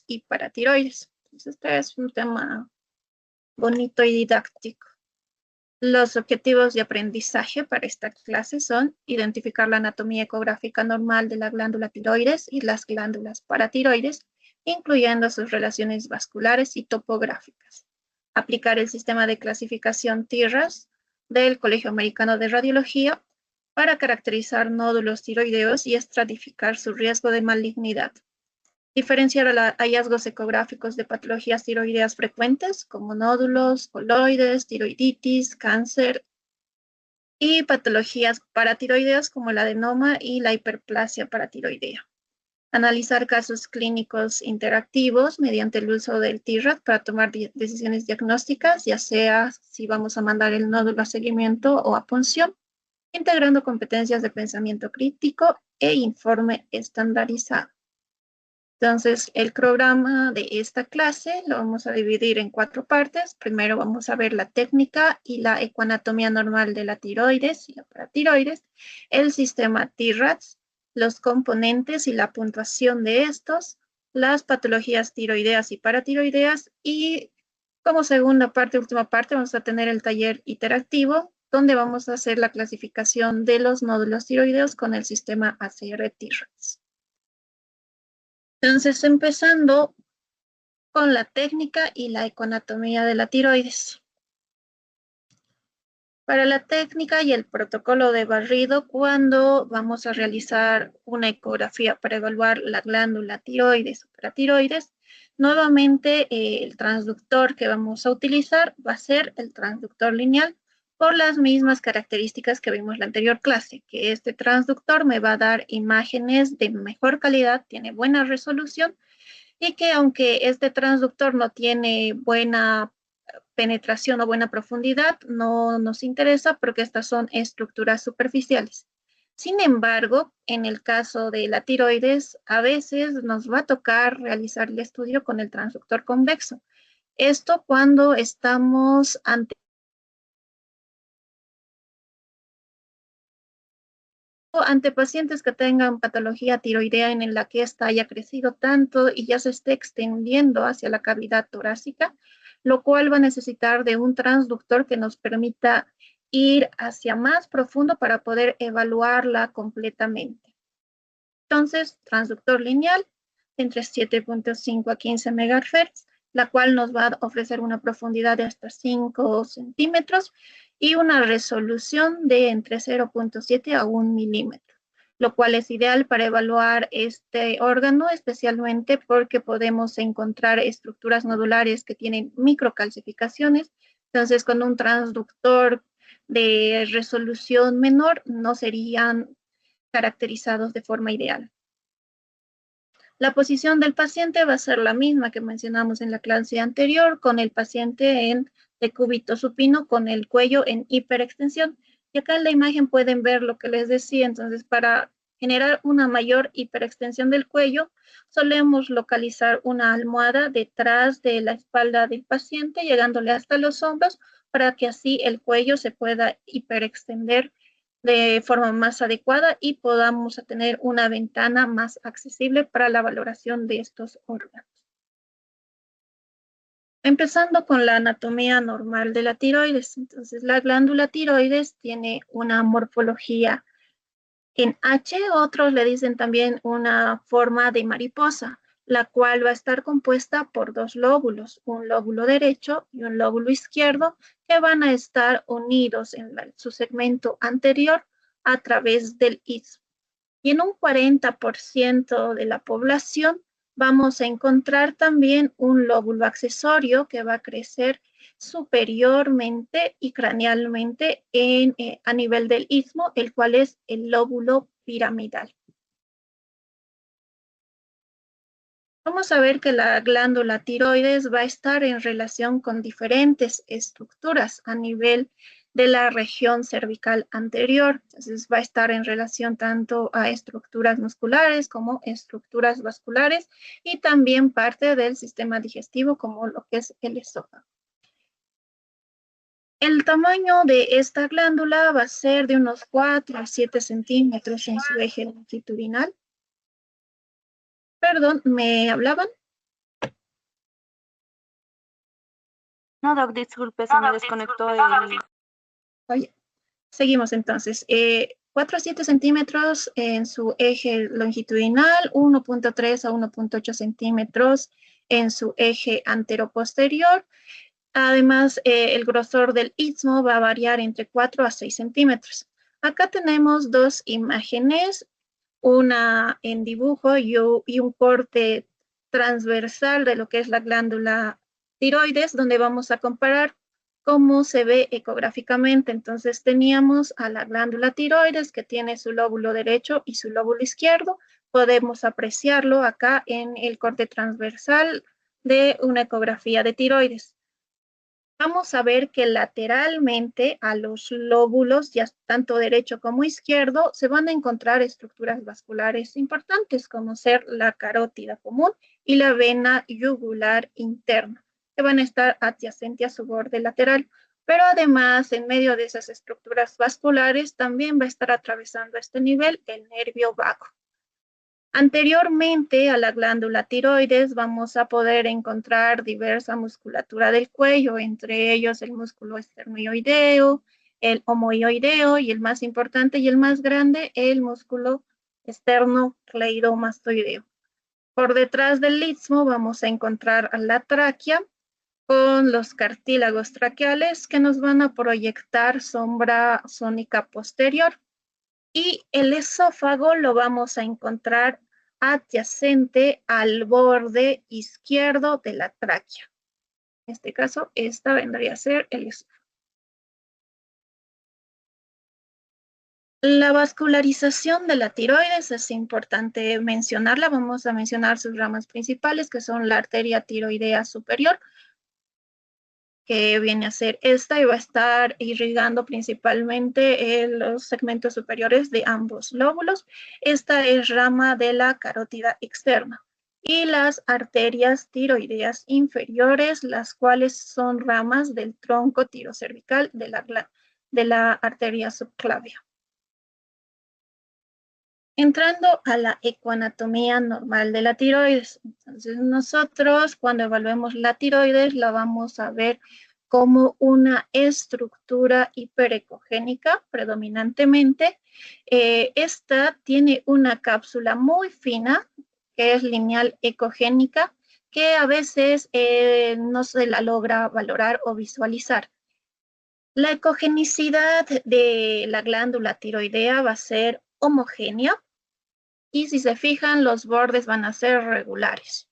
y paratiroides. Entonces, este es un tema bonito y didáctico. Los objetivos de aprendizaje para esta clase son identificar la anatomía ecográfica normal de la glándula tiroides y las glándulas paratiroides, incluyendo sus relaciones vasculares y topográficas. Aplicar el sistema de clasificación TIRAS del Colegio Americano de Radiología para caracterizar nódulos tiroideos y estratificar su riesgo de malignidad. Diferenciar hallazgos ecográficos de patologías tiroideas frecuentes como nódulos, coloides, tiroiditis, cáncer y patologías paratiroideas como el adenoma y la hiperplasia paratiroidea. Analizar casos clínicos interactivos mediante el uso del TIRAD para tomar decisiones diagnósticas, ya sea si vamos a mandar el nódulo a seguimiento o a punción, integrando competencias de pensamiento crítico e informe estandarizado. Entonces, el programa de esta clase lo vamos a dividir en 4 partes. Primero vamos a ver la técnica y la ecoanatomía normal de la tiroides y la paratiroides, el sistema TIRADS, los componentes y la puntuación de estos, las patologías tiroideas y paratiroideas, y como segunda parte, última parte, vamos a tener el taller interactivo, donde vamos a hacer la clasificación de los nódulos tiroideos con el sistema ACR TIRADS. Entonces, empezando con la técnica y la ecoanatomía de la tiroides. Para la técnica y el protocolo de barrido, cuando vamos a realizar una ecografía para evaluar la glándula tiroides o paratiroides, nuevamente el transductor que vamos a utilizar va a ser el transductor lineal por las mismas características que vimos en la anterior clase, que este transductor me va a dar imágenes de mejor calidad, tiene buena resolución, y que aunque este transductor no tiene buena penetración o buena profundidad, no nos interesa porque estas son estructuras superficiales. Sin embargo, en el caso de la tiroides, a veces nos va a tocar realizar el estudio con el transductor convexo. Esto cuando estamos ante pacientes que tengan patología tiroidea en la que ésta haya crecido tanto y ya se esté extendiendo hacia la cavidad torácica, lo cual va a necesitar de un transductor que nos permita ir hacia más profundo para poder evaluarla completamente. Entonces, transductor lineal entre 7.5 a 15 MHz, la cual nos va a ofrecer una profundidad de hasta 5 centímetros y una resolución de entre 0.7 a 1 milímetro, lo cual es ideal para evaluar este órgano, especialmente porque podemos encontrar estructuras nodulares que tienen microcalcificaciones. Entonces, con un transductor de resolución menor, no serían caracterizados de forma ideal. La posición del paciente va a ser la misma que mencionamos en la clase anterior, con el paciente en decúbito supino, con el cuello en hiperextensión. Y acá en la imagen pueden ver lo que les decía. Entonces, para generar una mayor hiperextensión del cuello, solemos localizar una almohada detrás de la espalda del paciente, llegándole hasta los hombros, para que así el cuello se pueda hiperextender de forma más adecuada y podamos tener una ventana más accesible para la valoración de estos órganos. Empezando con la anatomía normal de la tiroides. Entonces, la glándula tiroides tiene una morfología en H, otros le dicen también una forma de mariposa, la cual va a estar compuesta por 2 lóbulos, un lóbulo derecho y un lóbulo izquierdo, que van a estar unidos en su segmento anterior a través del istmo. Y en un 40% de la población vamos a encontrar también un lóbulo accesorio que va a crecer superiormente y cranealmente a nivel del istmo, el cual es el lóbulo piramidal. Vamos a ver que la glándula tiroides va a estar en relación con diferentes estructuras a nivel de la región cervical anterior. Entonces va a estar en relación tanto a estructuras musculares como estructuras vasculares y también parte del sistema digestivo como lo que es el esófago. El tamaño de esta glándula va a ser de unos 4 a 7 centímetros en su eje longitudinal. Perdón, ¿me hablaban? No, Doc, disculpe, se me desconectó el... Oye, seguimos entonces. 4 a 7 centímetros en su eje longitudinal, 1.3 a 1.8 centímetros en su eje anteroposterior. Además, el grosor del istmo va a variar entre 4 a 6 centímetros. Acá tenemos dos imágenes, una en dibujo y un corte transversal de lo que es la glándula tiroides, donde vamos a comparar cómo se ve ecográficamente. Entonces teníamos a la glándula tiroides que tiene su lóbulo derecho y su lóbulo izquierdo. Podemos apreciarlo acá en el corte transversal de una ecografía de tiroides. Vamos a ver que lateralmente a los lóbulos, ya tanto derecho como izquierdo, se van a encontrar estructuras vasculares importantes, como ser la carótida común y la vena yugular interna, que van a estar adyacentes a su borde lateral. Pero además, en medio de esas estructuras vasculares, también va a estar atravesando este nivel el nervio vago. Anteriormente a la glándula tiroides vamos a poder encontrar diversa musculatura del cuello, entre ellos el músculo esternoideo, el homoioideo y el más importante y el más grande, el músculo esternocleidomastoideo. Por detrás del istmo vamos a encontrar a la tráquea con los cartílagos traqueales que nos van a proyectar sombra sónica posterior. Y el esófago lo vamos a encontrar adyacente al borde izquierdo de la tráquea. En este caso, esta vendría a ser el esófago. La vascularización de la tiroides es importante mencionarla. Vamos a mencionar sus ramas principales, que son la arteria tiroidea superior, que viene a ser esta y va a estar irrigando principalmente los segmentos superiores de ambos lóbulos. Esta es rama de la carótida externa. Y las arterias tiroideas inferiores, las cuales son ramas del tronco tirocervical de la arteria subclavia. Entrando a la ecoanatomía normal de la tiroides. Entonces, nosotros cuando evaluemos la tiroides la vamos a ver como una estructura hiperecogénica predominantemente. Esta tiene una cápsula muy fina, que es lineal ecogénica, que a veces no se la logra valorar o visualizar. La ecogenicidad de la glándula tiroidea va a ser homogénea, y si se fijan, los bordes van a ser regulares.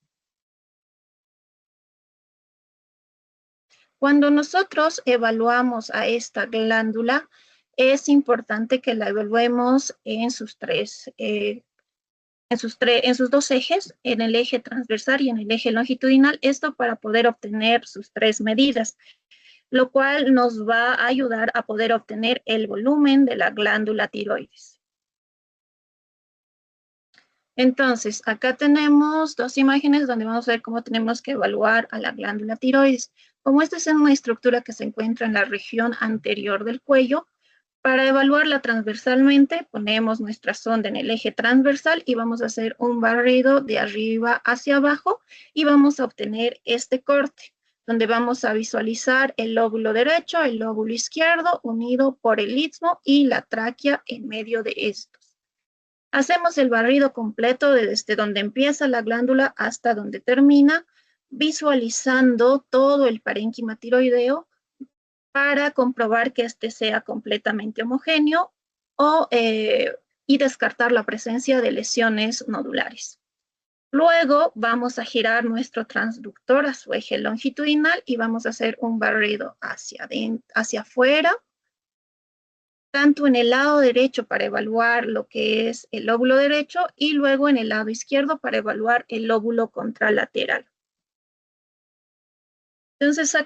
Cuando nosotros evaluamos a esta glándula, es importante que la evaluemos en sus dos ejes, en el eje transversal y en el eje longitudinal, esto para poder obtener sus tres medidas, lo cual nos va a ayudar a poder obtener el volumen de la glándula tiroides. Entonces, acá tenemos dos imágenes donde vamos a ver cómo tenemos que evaluar a la glándula tiroides. Como esta es una estructura que se encuentra en la región anterior del cuello, para evaluarla transversalmente ponemos nuestra sonda en el eje transversal y vamos a hacer un barrido de arriba hacia abajo y vamos a obtener este corte, donde vamos a visualizar el lóbulo derecho, el lóbulo izquierdo unido por el istmo y la tráquea en medio de esto. Hacemos el barrido completo desde donde empieza la glándula hasta donde termina, visualizando todo el parénquima tiroideo para comprobar que este sea completamente homogéneo y descartar la presencia de lesiones nodulares. Luego vamos a girar nuestro transductor a su eje longitudinal y vamos a hacer un barrido hacia afuera, tanto en el lado derecho para evaluar lo que es el lóbulo derecho y luego en el lado izquierdo para evaluar el lóbulo contralateral. Entonces,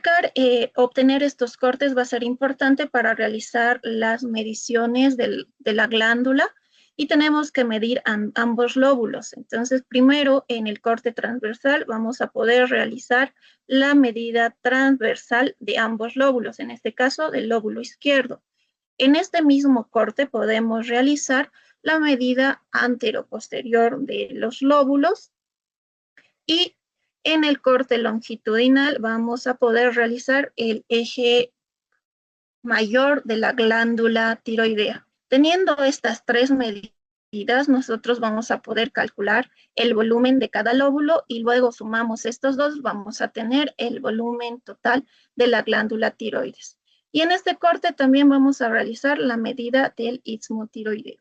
obtener estos cortes va a ser importante para realizar las mediciones de la glándula y tenemos que medir ambos lóbulos. Entonces, primero en el corte transversal vamos a poder realizar la medida transversal de ambos lóbulos, en este caso del lóbulo izquierdo. En este mismo corte podemos realizar la medida anteroposterior de los lóbulos y En el corte longitudinal vamos a poder realizar el eje mayor de la glándula tiroidea. Teniendo estas tres medidas, nosotros vamos a poder calcular el volumen de cada lóbulo y luego sumamos estos dos, vamos a tener el volumen total de la glándula tiroides. Y en este corte también vamos a realizar la medida del istmo tiroideo.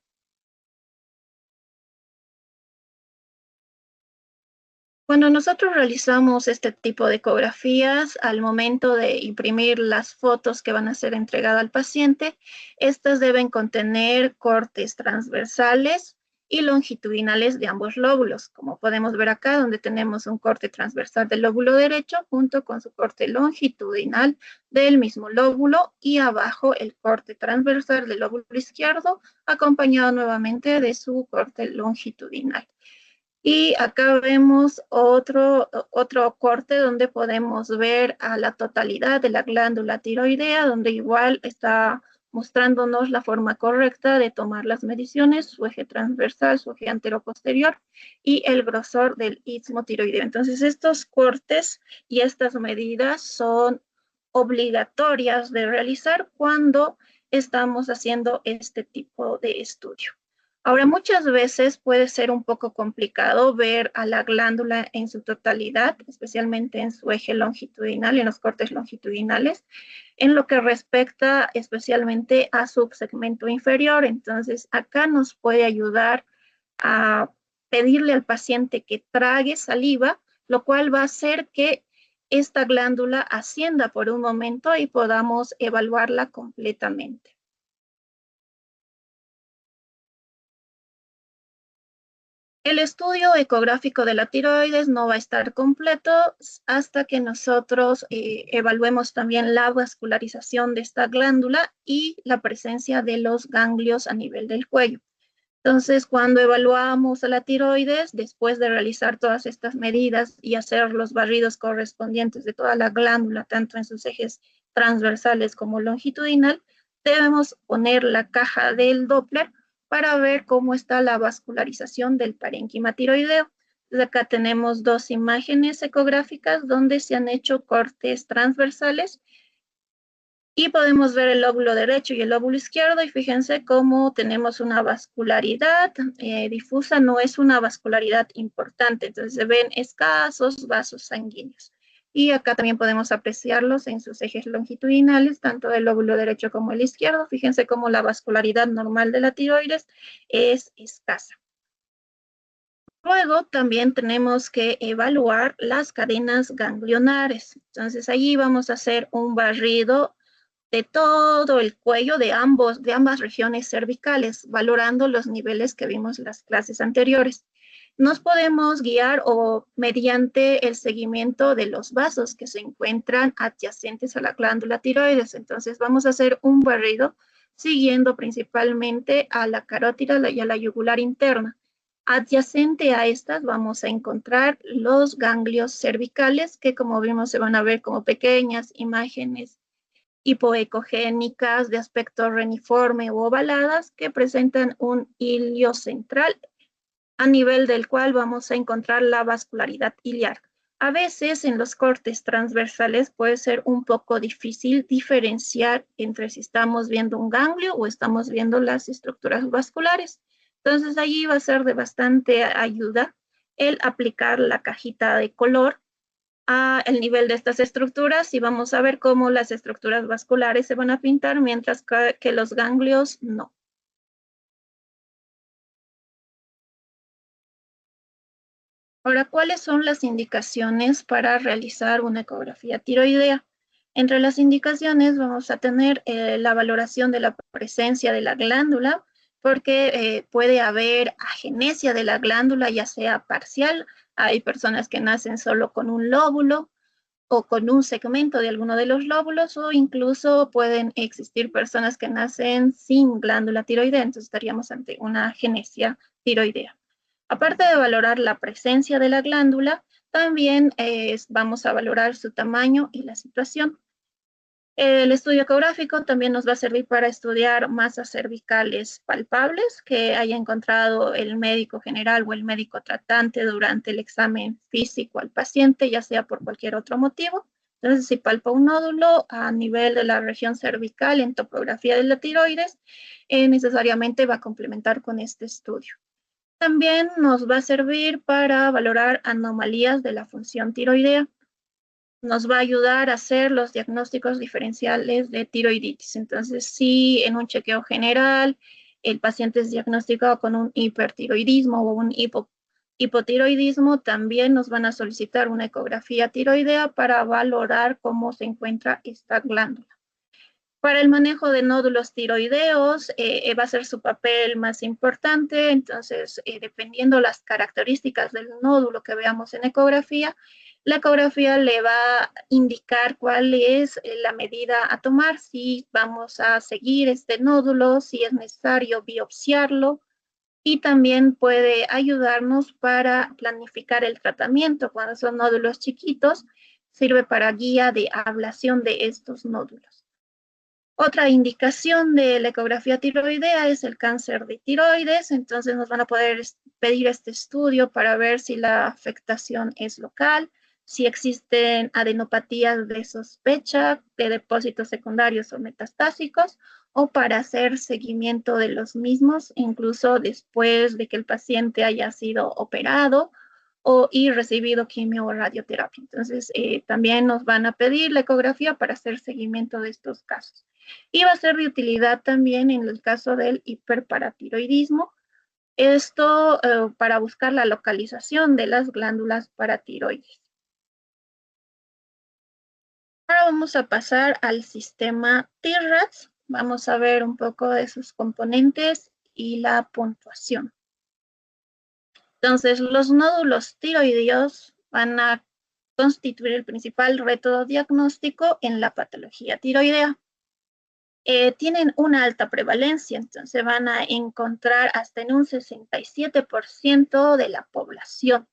Cuando nosotros realizamos este tipo de ecografías, al momento de imprimir las fotos que van a ser entregadas al paciente, estas deben contener cortes transversales y longitudinales de ambos lóbulos, como podemos ver acá, donde tenemos un corte transversal del lóbulo derecho junto con su corte longitudinal del mismo lóbulo y abajo el corte transversal del lóbulo izquierdo, acompañado nuevamente de su corte longitudinal. Y acá vemos otro corte donde podemos ver a la totalidad de la glándula tiroidea, donde igual está mostrándonos la forma correcta de tomar las mediciones, su eje transversal, su eje anteroposterior y el grosor del istmo tiroideo. Entonces, estos cortes y estas medidas son obligatorias de realizar cuando estamos haciendo este tipo de estudio. Ahora, muchas veces puede ser un poco complicado ver a la glándula en su totalidad, especialmente en su eje longitudinal, en los cortes longitudinales, en lo que respecta especialmente a su segmento inferior. Entonces, acá nos puede ayudar a pedirle al paciente que trague saliva, lo cual va a hacer que esta glándula ascienda por un momento y podamos evaluarla completamente. El estudio ecográfico de la tiroides no va a estar completo hasta que nosotros evaluemos también la vascularización de esta glándula y la presencia de los ganglios a nivel del cuello. Entonces, cuando evaluamos a la tiroides, después de realizar todas estas medidas y hacer los barridos correspondientes de toda la glándula, tanto en sus ejes transversales como longitudinal, debemos poner la caja del Doppler para ver cómo está la vascularización del parénquima tiroideo. Entonces, acá tenemos dos imágenes ecográficas donde se han hecho cortes transversales y podemos ver el lóbulo derecho y el lóbulo izquierdo y fíjense cómo tenemos una vascularidad difusa, no es una vascularidad importante, entonces se ven escasos vasos sanguíneos. Y acá también podemos apreciarlos en sus ejes longitudinales, tanto del lóbulo derecho como el izquierdo. Fíjense cómo la vascularidad normal de la tiroides es escasa. Luego también tenemos que evaluar las cadenas ganglionares. Entonces allí vamos a hacer un barrido de todo el cuello de ambas regiones cervicales, valorando los niveles que vimos en las clases anteriores. Nos podemos guiar o mediante el seguimiento de los vasos que se encuentran adyacentes a la glándula tiroides. Entonces vamos a hacer un barrido siguiendo principalmente a la carótida y a la yugular interna. Adyacente a estas vamos a encontrar los ganglios cervicales que, como vimos, se van a ver como pequeñas imágenes hipoecogénicas de aspecto reniforme o ovaladas que presentan un hilio central a nivel del cual vamos a encontrar la vascularidad iliar. A veces en los cortes transversales puede ser un poco difícil diferenciar entre si estamos viendo un ganglio o estamos viendo las estructuras vasculares. Entonces allí va a ser de bastante ayuda el aplicar la cajita de color a el nivel de estas estructuras y vamos a ver cómo las estructuras vasculares se van a pintar mientras que los ganglios no. Ahora, ¿cuáles son las indicaciones para realizar una ecografía tiroidea? Entre las indicaciones vamos a tener la valoración de la presencia de la glándula, porque puede haber agenesia de la glándula, ya sea parcial. Hay personas que nacen solo con un lóbulo o con un segmento de alguno de los lóbulos, o incluso pueden existir personas que nacen sin glándula tiroidea, entonces estaríamos ante una agenesia tiroidea. Aparte de valorar la presencia de la glándula, también vamos a valorar su tamaño y la situación. El estudio ecográfico también nos va a servir para estudiar masas cervicales palpables que haya encontrado el médico general o el médico tratante durante el examen físico al paciente, ya sea por cualquier otro motivo. Entonces, si palpa un nódulo a nivel de la región cervical en topografía de la tiroides, necesariamente va a complementar con este estudio. También nos va a servir para valorar anomalías de la función tiroidea. Nos va a ayudar a hacer los diagnósticos diferenciales de tiroiditis. Entonces, si en un chequeo general el paciente es diagnosticado con un hipertiroidismo o un hipotiroidismo, también nos van a solicitar una ecografía tiroidea para valorar cómo se encuentra esta glándula. Para el manejo de nódulos tiroideos va a ser su papel más importante, entonces dependiendo las características del nódulo que veamos en ecografía, la ecografía le va a indicar cuál es la medida a tomar, si vamos a seguir este nódulo, si es necesario biopsiarlo, y también puede ayudarnos para planificar el tratamiento. Cuando son nódulos chiquitos, sirve para guía de ablación de estos nódulos. Otra indicación de la ecografía tiroidea es el cáncer de tiroides, entonces nos van a poder pedir este estudio para ver si la afectación es local, si existen adenopatías de sospecha de depósitos secundarios o metastásicos, o para hacer seguimiento de los mismos, incluso después de que el paciente haya sido operado y recibido quimio o radioterapia. Entonces, también nos van a pedir la ecografía para hacer seguimiento de estos casos. Y va a ser de utilidad también en el caso del hiperparatiroidismo. Esto para buscar la localización de las glándulas paratiroides. Ahora vamos a pasar al sistema TIRADS. Vamos a ver un poco de sus componentes y la puntuación. Entonces, los nódulos tiroideos van a constituir el principal reto diagnóstico en la patología tiroidea. Tienen una alta prevalencia, entonces van a encontrar hasta en un 67% de la población.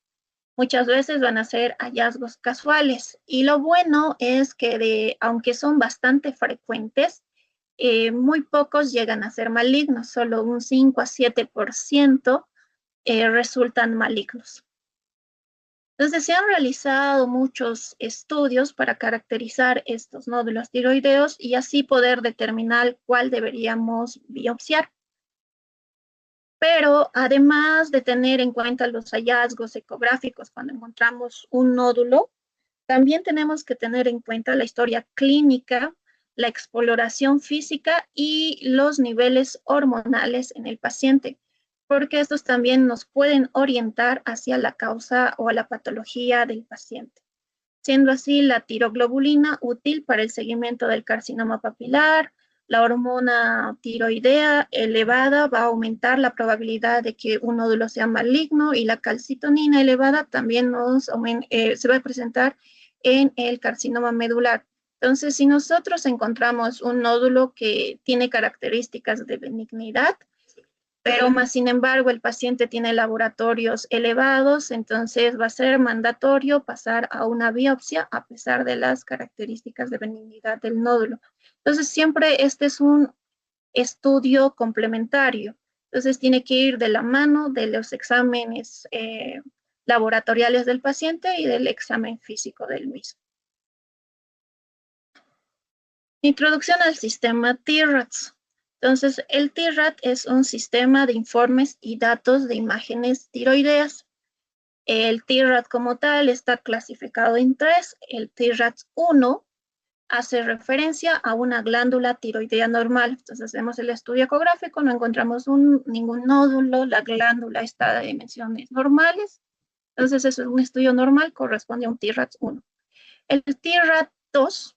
Muchas veces van a ser hallazgos casuales y lo bueno es que aunque son bastante frecuentes, muy pocos llegan a ser malignos, solo un 5 a 7% resultan malignos. Entonces, se han realizado muchos estudios para caracterizar estos nódulos tiroideos y así poder determinar cuál deberíamos biopsiar. Pero además de tener en cuenta los hallazgos ecográficos cuando encontramos un nódulo, también tenemos que tener en cuenta la historia clínica, la exploración física y los niveles hormonales en el paciente, porque estos también nos pueden orientar hacia la causa o a la patología del paciente. Siendo así la tiroglobulina útil para el seguimiento del carcinoma papilar, la hormona tiroidea elevada va a aumentar la probabilidad de que un nódulo sea maligno y la calcitonina elevada también se va a presentar en el carcinoma medular. Entonces, si nosotros encontramos un nódulo que tiene características de benignidad, pero más sin embargo el paciente tiene laboratorios elevados, entonces va a ser mandatorio pasar a una biopsia a pesar de las características de benignidad del nódulo. Entonces, siempre este es un estudio complementario. Entonces, tiene que ir de la mano de los exámenes laboratoriales del paciente y del examen físico del mismo. Introducción al sistema TIRADS. Entonces, el TIRAD es un sistema de informes y datos de imágenes tiroideas. El TIRAD como tal está clasificado en tres. El TIRAD 1 hace referencia a una glándula tiroidea normal. Entonces, hacemos el estudio ecográfico, no encontramos ningún nódulo, la glándula está de dimensiones normales. Entonces, eso es un estudio normal, corresponde a un TIRAD 1. El TIRAD 2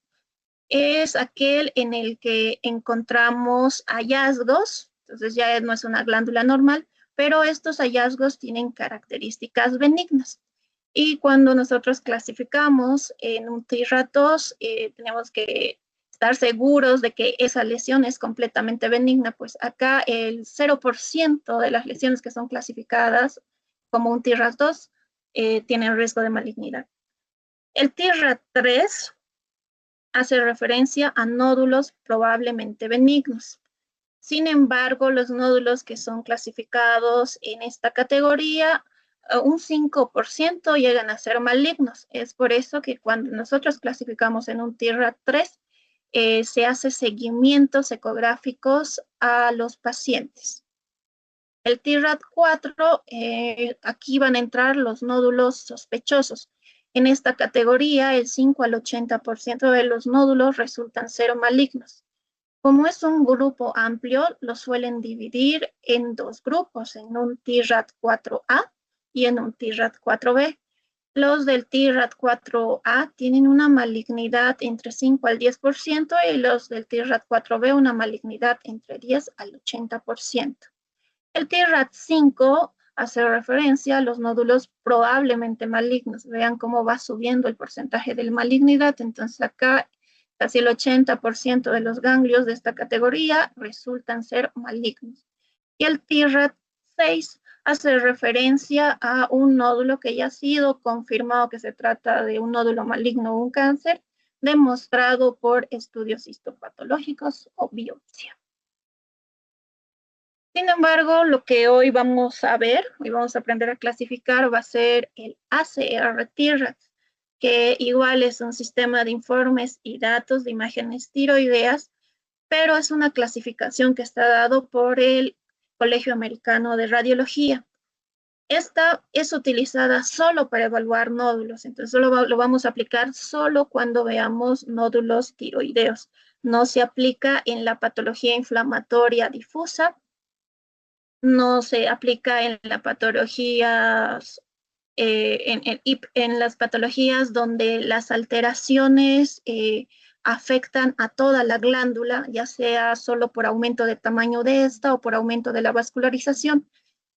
es aquel en el que encontramos hallazgos, entonces ya no es una glándula normal, pero estos hallazgos tienen características benignas. Y cuando nosotros clasificamos en un TIRAD-2, tenemos que estar seguros de que esa lesión es completamente benigna, pues acá el 0% de las lesiones que son clasificadas como un TIRAD-2 tienen riesgo de malignidad. El TIRAD-3 hace referencia a nódulos probablemente benignos. Sin embargo, los nódulos que son clasificados en esta categoría, un 5% llegan a ser malignos. Es por eso que cuando nosotros clasificamos en un TIRAD 3, se hace seguimientos ecográficos a los pacientes. El TIRAD 4, aquí van a entrar los nódulos sospechosos. En esta categoría, el 5 al 80% de los nódulos resultan ser malignos. Como es un grupo amplio, lo suelen dividir en dos grupos, en un TIRAD 4A y en un TIRAD 4B. Los del TIRAD 4A tienen una malignidad entre 5 al 10% y los del TIRAD 4B una malignidad entre 10 al 80%. El TIRAD 5 hace referencia a los nódulos probablemente malignos. Vean cómo va subiendo el porcentaje de malignidad. Entonces acá casi el 80% de los ganglios de esta categoría resultan ser malignos. Y el TIRAD 6 hace referencia a un nódulo que ya ha sido confirmado que se trata de un nódulo maligno o un cáncer, demostrado por estudios histopatológicos o biopsia. Sin embargo, lo que hoy vamos a ver, hoy vamos a aprender a clasificar, va a ser el ACR-TIRAD, que igual es un sistema de informes y datos de imágenes tiroideas, pero es una clasificación que está dado por el Colegio Americano de Radiología. Esta es utilizada solo para evaluar nódulos, entonces lo vamos a aplicar solo cuando veamos nódulos tiroideos. No se aplica en la patología inflamatoria difusa, no se aplica en las patologías, en las patologías donde las alteraciones afectan a toda la glándula, ya sea solo por aumento de tamaño de esta o por aumento de la vascularización.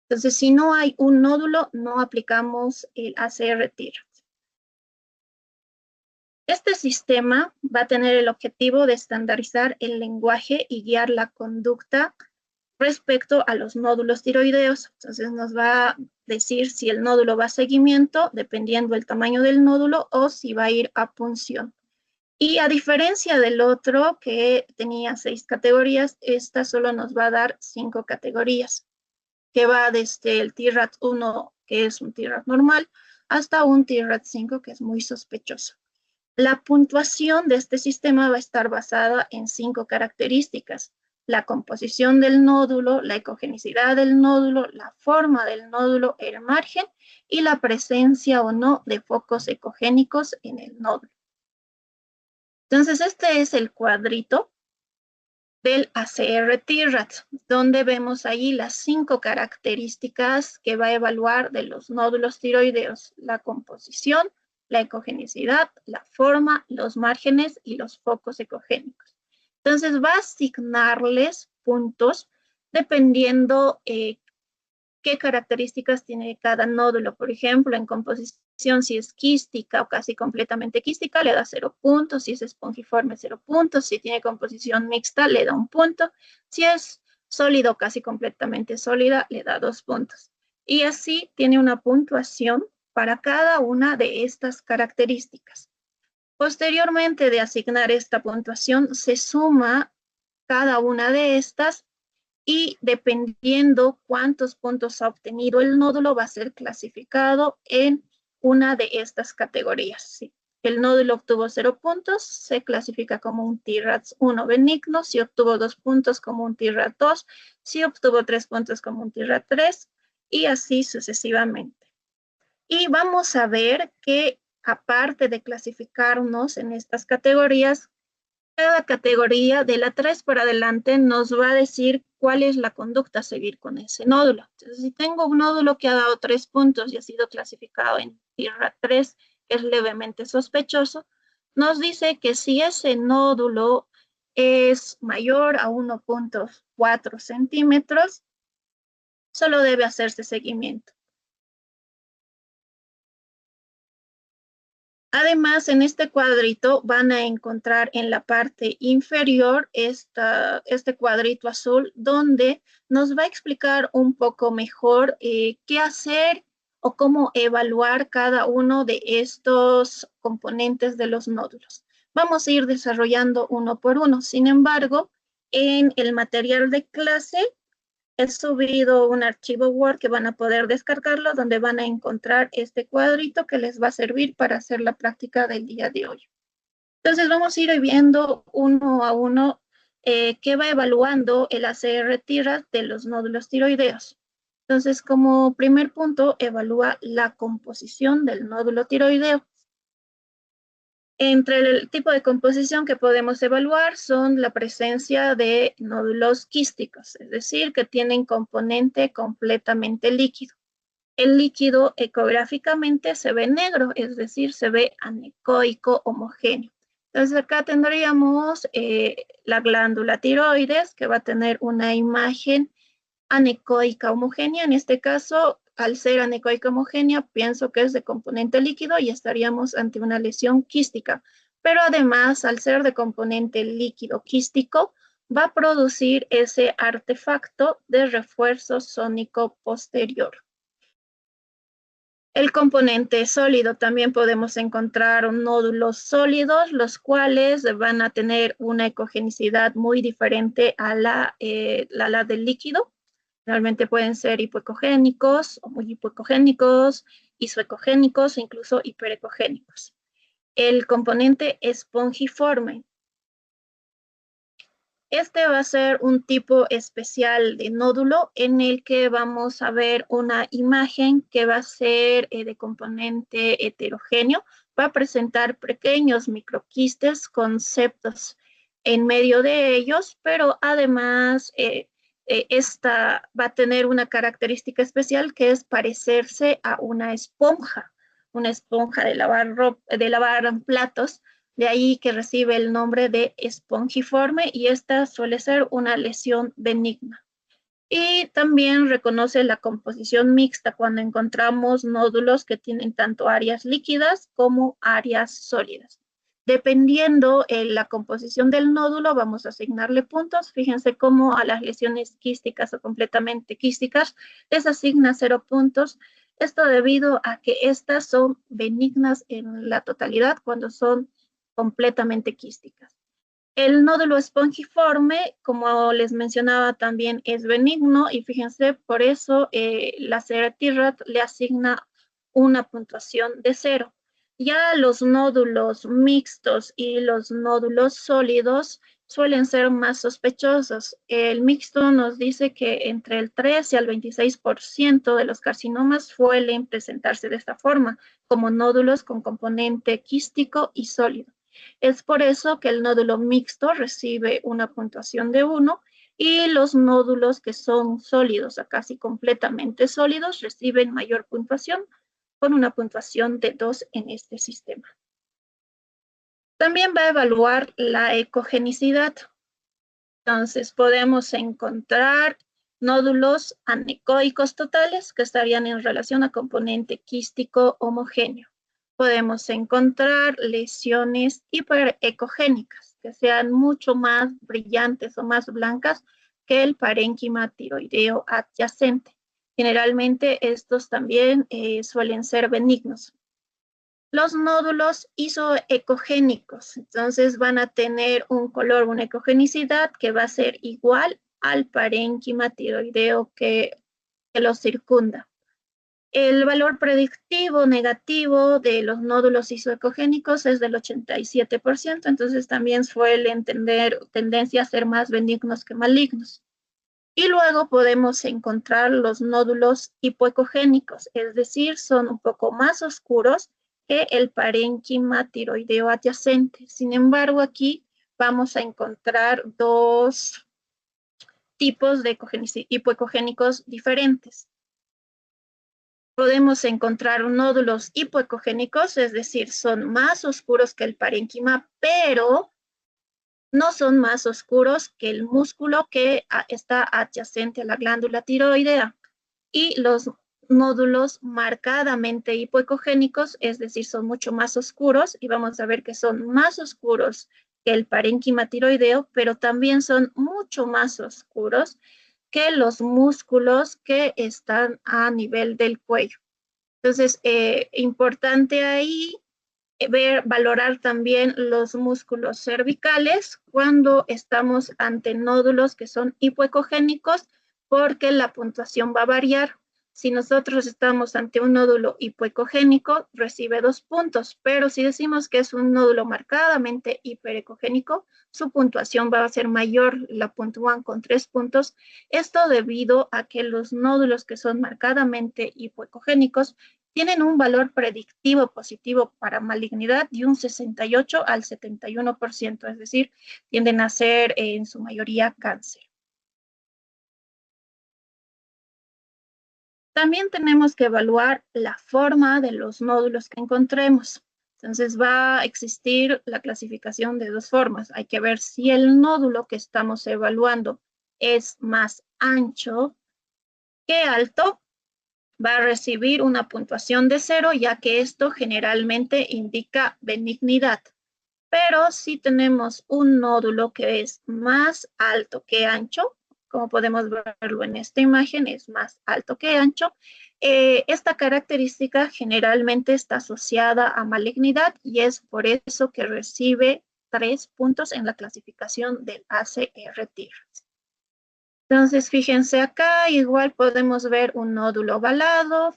Entonces, si no hay un nódulo, no aplicamos el ACR-TIRAD. Este sistema va a tener el objetivo de estandarizar el lenguaje y guiar la conducta respecto a los nódulos tiroideos. Entonces nos va a decir si el nódulo va a seguimiento, dependiendo del tamaño del nódulo, o si va a ir a punción. Y a diferencia del otro, que tenía 6 categorías, esta solo nos va a dar 5 categorías, que va desde el TIRAD 1, que es un TIRAD normal, hasta un TIRAD 5, que es muy sospechoso. La puntuación de este sistema va a estar basada en 5 características: la composición del nódulo, la ecogenicidad del nódulo, la forma del nódulo, el margen y la presencia o no de focos ecogénicos en el nódulo. Entonces, este es el cuadrito del ACR-TIRAD, donde vemos ahí las 5 características que va a evaluar de los nódulos tiroideos: la composición, la ecogenicidad, la forma, los márgenes y los focos ecogénicos. Entonces va a asignarles puntos dependiendo qué características tiene cada nódulo. Por ejemplo, en composición, si es quística o casi completamente quística, le da 0 puntos. Si es espongiforme, 0 puntos. Si tiene composición mixta, le da 1 punto. Si es sólido, casi completamente sólida, le da 2 puntos. Y así tiene una puntuación para cada una de estas características. Posteriormente de asignar esta puntuación, se suma cada una de estas y dependiendo cuántos puntos ha obtenido el nódulo, va a ser clasificado en una de estas categorías. Si el nódulo obtuvo 0 puntos, se clasifica como un TIRAD 1 benigno. Si obtuvo 2 puntos, como un TIRAD 2. Si obtuvo 3 puntos, como un TIRAD 3, y así sucesivamente. Y vamos a ver que, aparte de clasificarnos en estas categorías, cada categoría de la 3 para adelante nos va a decir cuál es la conducta a seguir con ese nódulo. Entonces, si tengo un nódulo que ha dado 3 puntos y ha sido clasificado en TIRAD 3, que es levemente sospechoso, nos dice que si ese nódulo es mayor a 1.4 centímetros, solo debe hacerse seguimiento. Además, en este cuadrito van a encontrar en la parte inferior este cuadrito azul, donde nos va a explicar un poco mejor qué hacer o cómo evaluar cada uno de estos componentes de los nódulos. Vamos a ir desarrollando uno por uno. Sin embargo, en el material de clase he subido un archivo Word que van a poder descargarlo, donde van a encontrar este cuadrito que les va a servir para hacer la práctica del día de hoy. Entonces vamos a ir viendo uno a uno qué va evaluando el ACR-TIRAD de los nódulos tiroideos. Entonces, como primer punto, evalúa la composición del nódulo tiroideo. Entre el tipo de composición que podemos evaluar son la presencia de nódulos quísticos, es decir, que tienen componente completamente líquido. El líquido ecográficamente se ve negro, es decir, se ve anecoico homogéneo. Entonces acá tendríamos la glándula tiroides, que va a tener una imagen anecoica homogénea. En este caso, al ser anecoica homogénea, pienso que es de componente líquido y estaríamos ante una lesión quística. Pero además, al ser de componente líquido quístico, va a producir ese artefacto de refuerzo sónico posterior. El componente sólido, también podemos encontrar nódulos sólidos, los cuales van a tener una ecogenicidad muy diferente a la del líquido. Realmente pueden ser hipoecogénicos o muy hipoecogénicos, isoecogénicos e incluso hiperecogénicos. El componente espongiforme. Este va a ser un tipo especial de nódulo en el que vamos a ver una imagen que va a ser de componente heterogéneo. Va a presentar pequeños microquistes con septos en medio de ellos, pero además esta va a tener una característica especial que es parecerse a una esponja de lavar platos. De ahí que recibe el nombre de espongiforme y esta suele ser una lesión benigna. Y también reconoce la composición mixta cuando encontramos nódulos que tienen tanto áreas líquidas como áreas sólidas. Dependiendo la composición del nódulo, vamos a asignarle puntos. Fíjense cómo a las lesiones quísticas o completamente quísticas les asigna 0 puntos. Esto debido a que estas son benignas en la totalidad cuando son completamente quísticas. El nódulo espongiforme, como les mencionaba, también es benigno y fíjense, por eso la CR-TIRAD le asigna una puntuación de 0. Ya los nódulos mixtos y los nódulos sólidos suelen ser más sospechosos. El mixto nos dice que entre el 3 y el 26% de los carcinomas suelen presentarse de esta forma, como nódulos con componente quístico y sólido. Es por eso que el nódulo mixto recibe una puntuación de 1 y los nódulos que son sólidos a casi completamente sólidos reciben mayor puntuación con una puntuación de 2 en este sistema. También va a evaluar la ecogenicidad. Entonces podemos encontrar nódulos anecoicos totales que estarían en relación a componente quístico homogéneo. Podemos encontrar lesiones hiperecogénicas que sean mucho más brillantes o más blancas que el parénquima tiroideo adyacente. Generalmente estos también suelen ser benignos. Los nódulos isoecogénicos, entonces van a tener un color, una ecogenicidad que va a ser igual al parénquima tiroideo que los circunda. El valor predictivo negativo de los nódulos isoecogénicos es del 87%, entonces también suelen tener tendencia a ser más benignos que malignos. Y luego podemos encontrar los nódulos hipoecogénicos, es decir, son un poco más oscuros que el parénquima tiroideo adyacente. Sin embargo, aquí vamos a encontrar dos tipos de hipoecogénicos diferentes. Podemos encontrar nódulos hipoecogénicos, es decir, son más oscuros que el parénquima, pero no son más oscuros que el músculo que está adyacente a la glándula tiroidea. Y los nódulos marcadamente hipoecogénicos, es decir, son mucho más oscuros y vamos a ver que son más oscuros que el parénquima tiroideo, pero también son mucho más oscuros que los músculos que están a nivel del cuello. Entonces, importante ahí valorar también los músculos cervicales cuando estamos ante nódulos que son hipoecogénicos, porque la puntuación va a variar. Si nosotros estamos ante un nódulo hipoecogénico, recibe 2 puntos, pero si decimos que es un nódulo marcadamente hiperecogénico, su puntuación va a ser mayor, la puntúan con 3 puntos. Esto debido a que los nódulos que son marcadamente hipoecogénicos tienen un valor predictivo positivo para malignidad de un 68 al 71%, es decir, tienden a ser en su mayoría cáncer. También tenemos que evaluar la forma de los nódulos que encontremos. Entonces va a existir la clasificación de 2 formas. Hay que ver si el nódulo que estamos evaluando es más ancho que alto, va a recibir una puntuación de 0, ya que esto generalmente indica benignidad. Pero si tenemos un nódulo que es más alto que ancho, como podemos verlo en esta imagen, es más alto que ancho, esta característica generalmente está asociada a malignidad y es por eso que recibe 3 puntos en la clasificación del ACR-TIR. Entonces, fíjense acá, igual podemos ver un nódulo ovalado,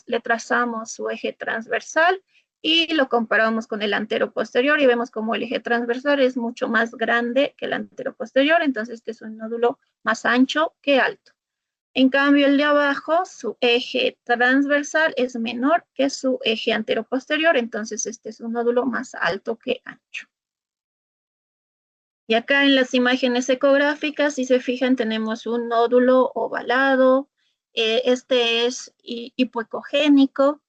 le trazamos su eje transversal y lo comparamos con el antero-posterior y vemos como el eje transversal es mucho más grande que el antero-posterior, entonces este es un nódulo más ancho que alto. En cambio, el de abajo, su eje transversal es menor que su eje antero-posterior, entonces este es un nódulo más alto que ancho. Y acá en las imágenes ecográficas, si se fijan, tenemos un nódulo ovalado. Este es hipoecogénico,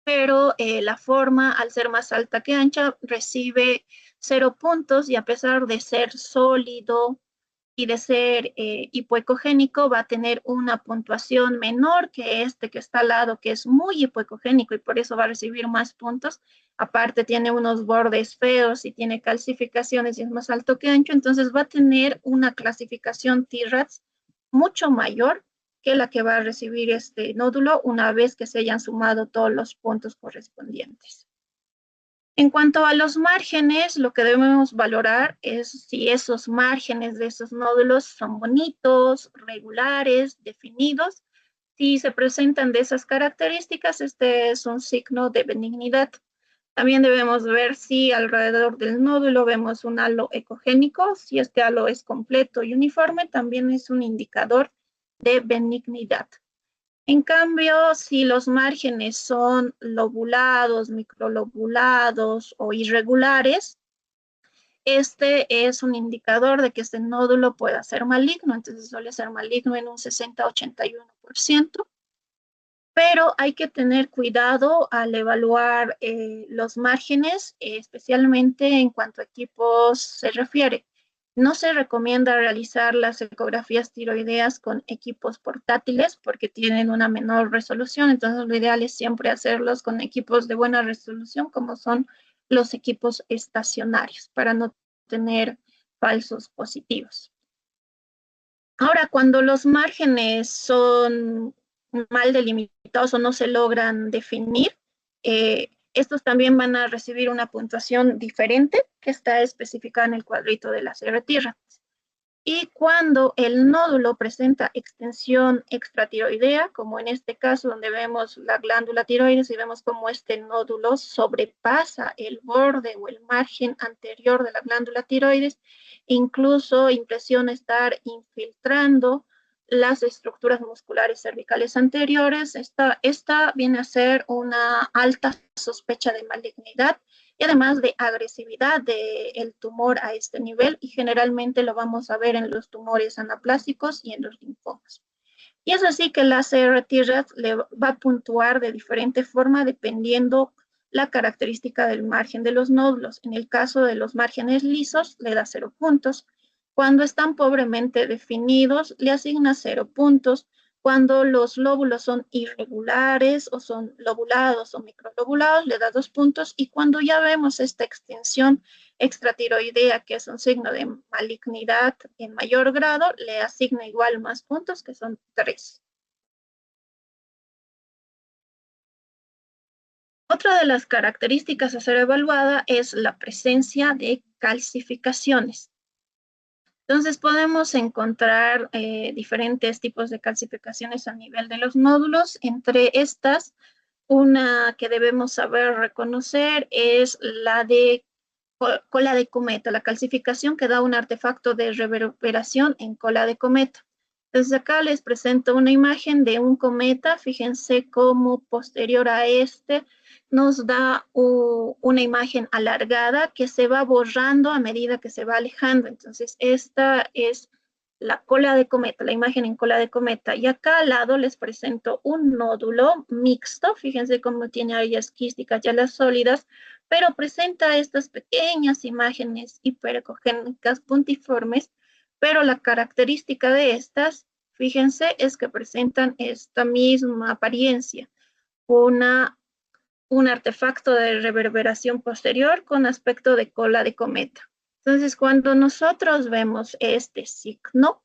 pero la forma, al ser más alta que ancha, recibe 0 puntos y a pesar de ser sólido y de ser hipoecogénico, va a tener una puntuación menor que este que está al lado, que es muy hipoecogénico y por eso va a recibir más puntos. Aparte tiene unos bordes feos y tiene calcificaciones y es más alto que ancho, entonces va a tener una clasificación TIRADS mucho mayor que la que va a recibir este nódulo una vez que se hayan sumado todos los puntos correspondientes. En cuanto a los márgenes, lo que debemos valorar es si esos márgenes de esos nódulos son bonitos, regulares, definidos. Si se presentan de esas características, este es un signo de benignidad. También debemos ver si alrededor del nódulo vemos un halo ecogénico. Si este halo es completo y uniforme, también es un indicador de benignidad. En cambio, si los márgenes son lobulados, microlobulados o irregulares, este es un indicador de que este nódulo pueda ser maligno, entonces suele ser maligno en un 60-81%, pero hay que tener cuidado al evaluar los márgenes, especialmente en cuanto a equipos se refiere. No se recomienda realizar las ecografías tiroideas con equipos portátiles porque tienen una menor resolución, entonces lo ideal es siempre hacerlos con equipos de buena resolución como son los equipos estacionarios para no tener falsos positivos. Ahora, cuando los márgenes son mal delimitados o no se logran definir, estos también van a recibir una puntuación diferente que está especificada en el cuadrito de la CR-TIRA. Y cuando el nódulo presenta extensión extratiroidea, como en este caso donde vemos la glándula tiroides y vemos cómo este nódulo sobrepasa el borde o el margen anterior de la glándula tiroides, incluso impresiona estar infiltrando las estructuras musculares cervicales anteriores, esta viene a ser una alta sospecha de malignidad y además de agresividad del tumor a este nivel, y generalmente lo vamos a ver en los tumores anaplásicos y en los linfomas. Y es así que la CR-TIRADS le va a puntuar de diferente forma dependiendo la característica del margen de los nódulos. En el caso de los márgenes lisos, le da 0 puntos. Cuando están pobremente definidos, le asigna 0 puntos. Cuando los lóbulos son irregulares o son lobulados o microlobulados, le da 2 puntos. Y cuando ya vemos esta extensión extratiroidea, que es un signo de malignidad en mayor grado, le asigna igual más puntos, que son 3. Otra de las características a ser evaluada es la presencia de calcificaciones. Entonces podemos encontrar diferentes tipos de calcificaciones a nivel de los nódulos. Entre estas, una que debemos saber reconocer es la de cola de cometa, la calcificación que da un artefacto de reverberación en cola de cometa. Desde acá les presento una imagen de un cometa. Fíjense cómo posterior a este nos da una imagen alargada que se va borrando a medida que se va alejando. Entonces, esta es la cola de cometa, la imagen en cola de cometa. Y acá al lado les presento un nódulo mixto. Fíjense cómo tiene áreas quísticas y alas sólidas, pero presenta estas pequeñas imágenes hiperecogénicas puntiformes, pero la característica de estas, fíjense, es que presentan esta misma apariencia, un artefacto de reverberación posterior con aspecto de cola de cometa. Entonces, cuando nosotros vemos este signo,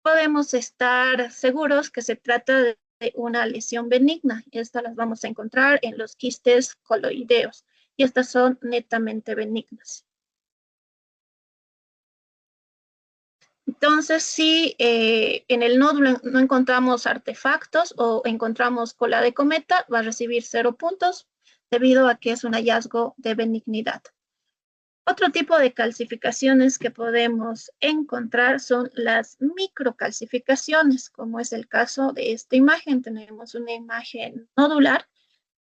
podemos estar seguros que se trata de una lesión benigna. Estas las vamos a encontrar en los quistes coloideos y estas son netamente benignas. Entonces, si en el nódulo no encontramos artefactos o encontramos cola de cometa, va a recibir 0 puntos debido a que es un hallazgo de benignidad. Otro tipo de calcificaciones que podemos encontrar son las microcalcificaciones, como es el caso de esta imagen. Tenemos una imagen nodular.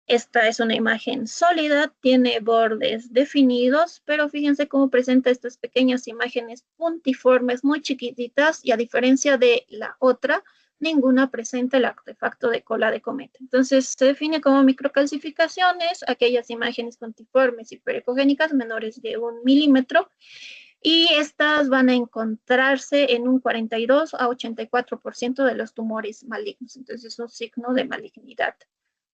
Esta es una imagen sólida, tiene bordes definidos, pero fíjense cómo presenta estas pequeñas imágenes puntiformes muy chiquititas y a diferencia de la otra, ninguna presenta el artefacto de cola de cometa. Entonces se define como microcalcificaciones aquellas imágenes puntiformes y hiperecogénicas menores de 1 milímetro y estas van a encontrarse en un 42 a 84% de los tumores malignos. Entonces es un signo de malignidad.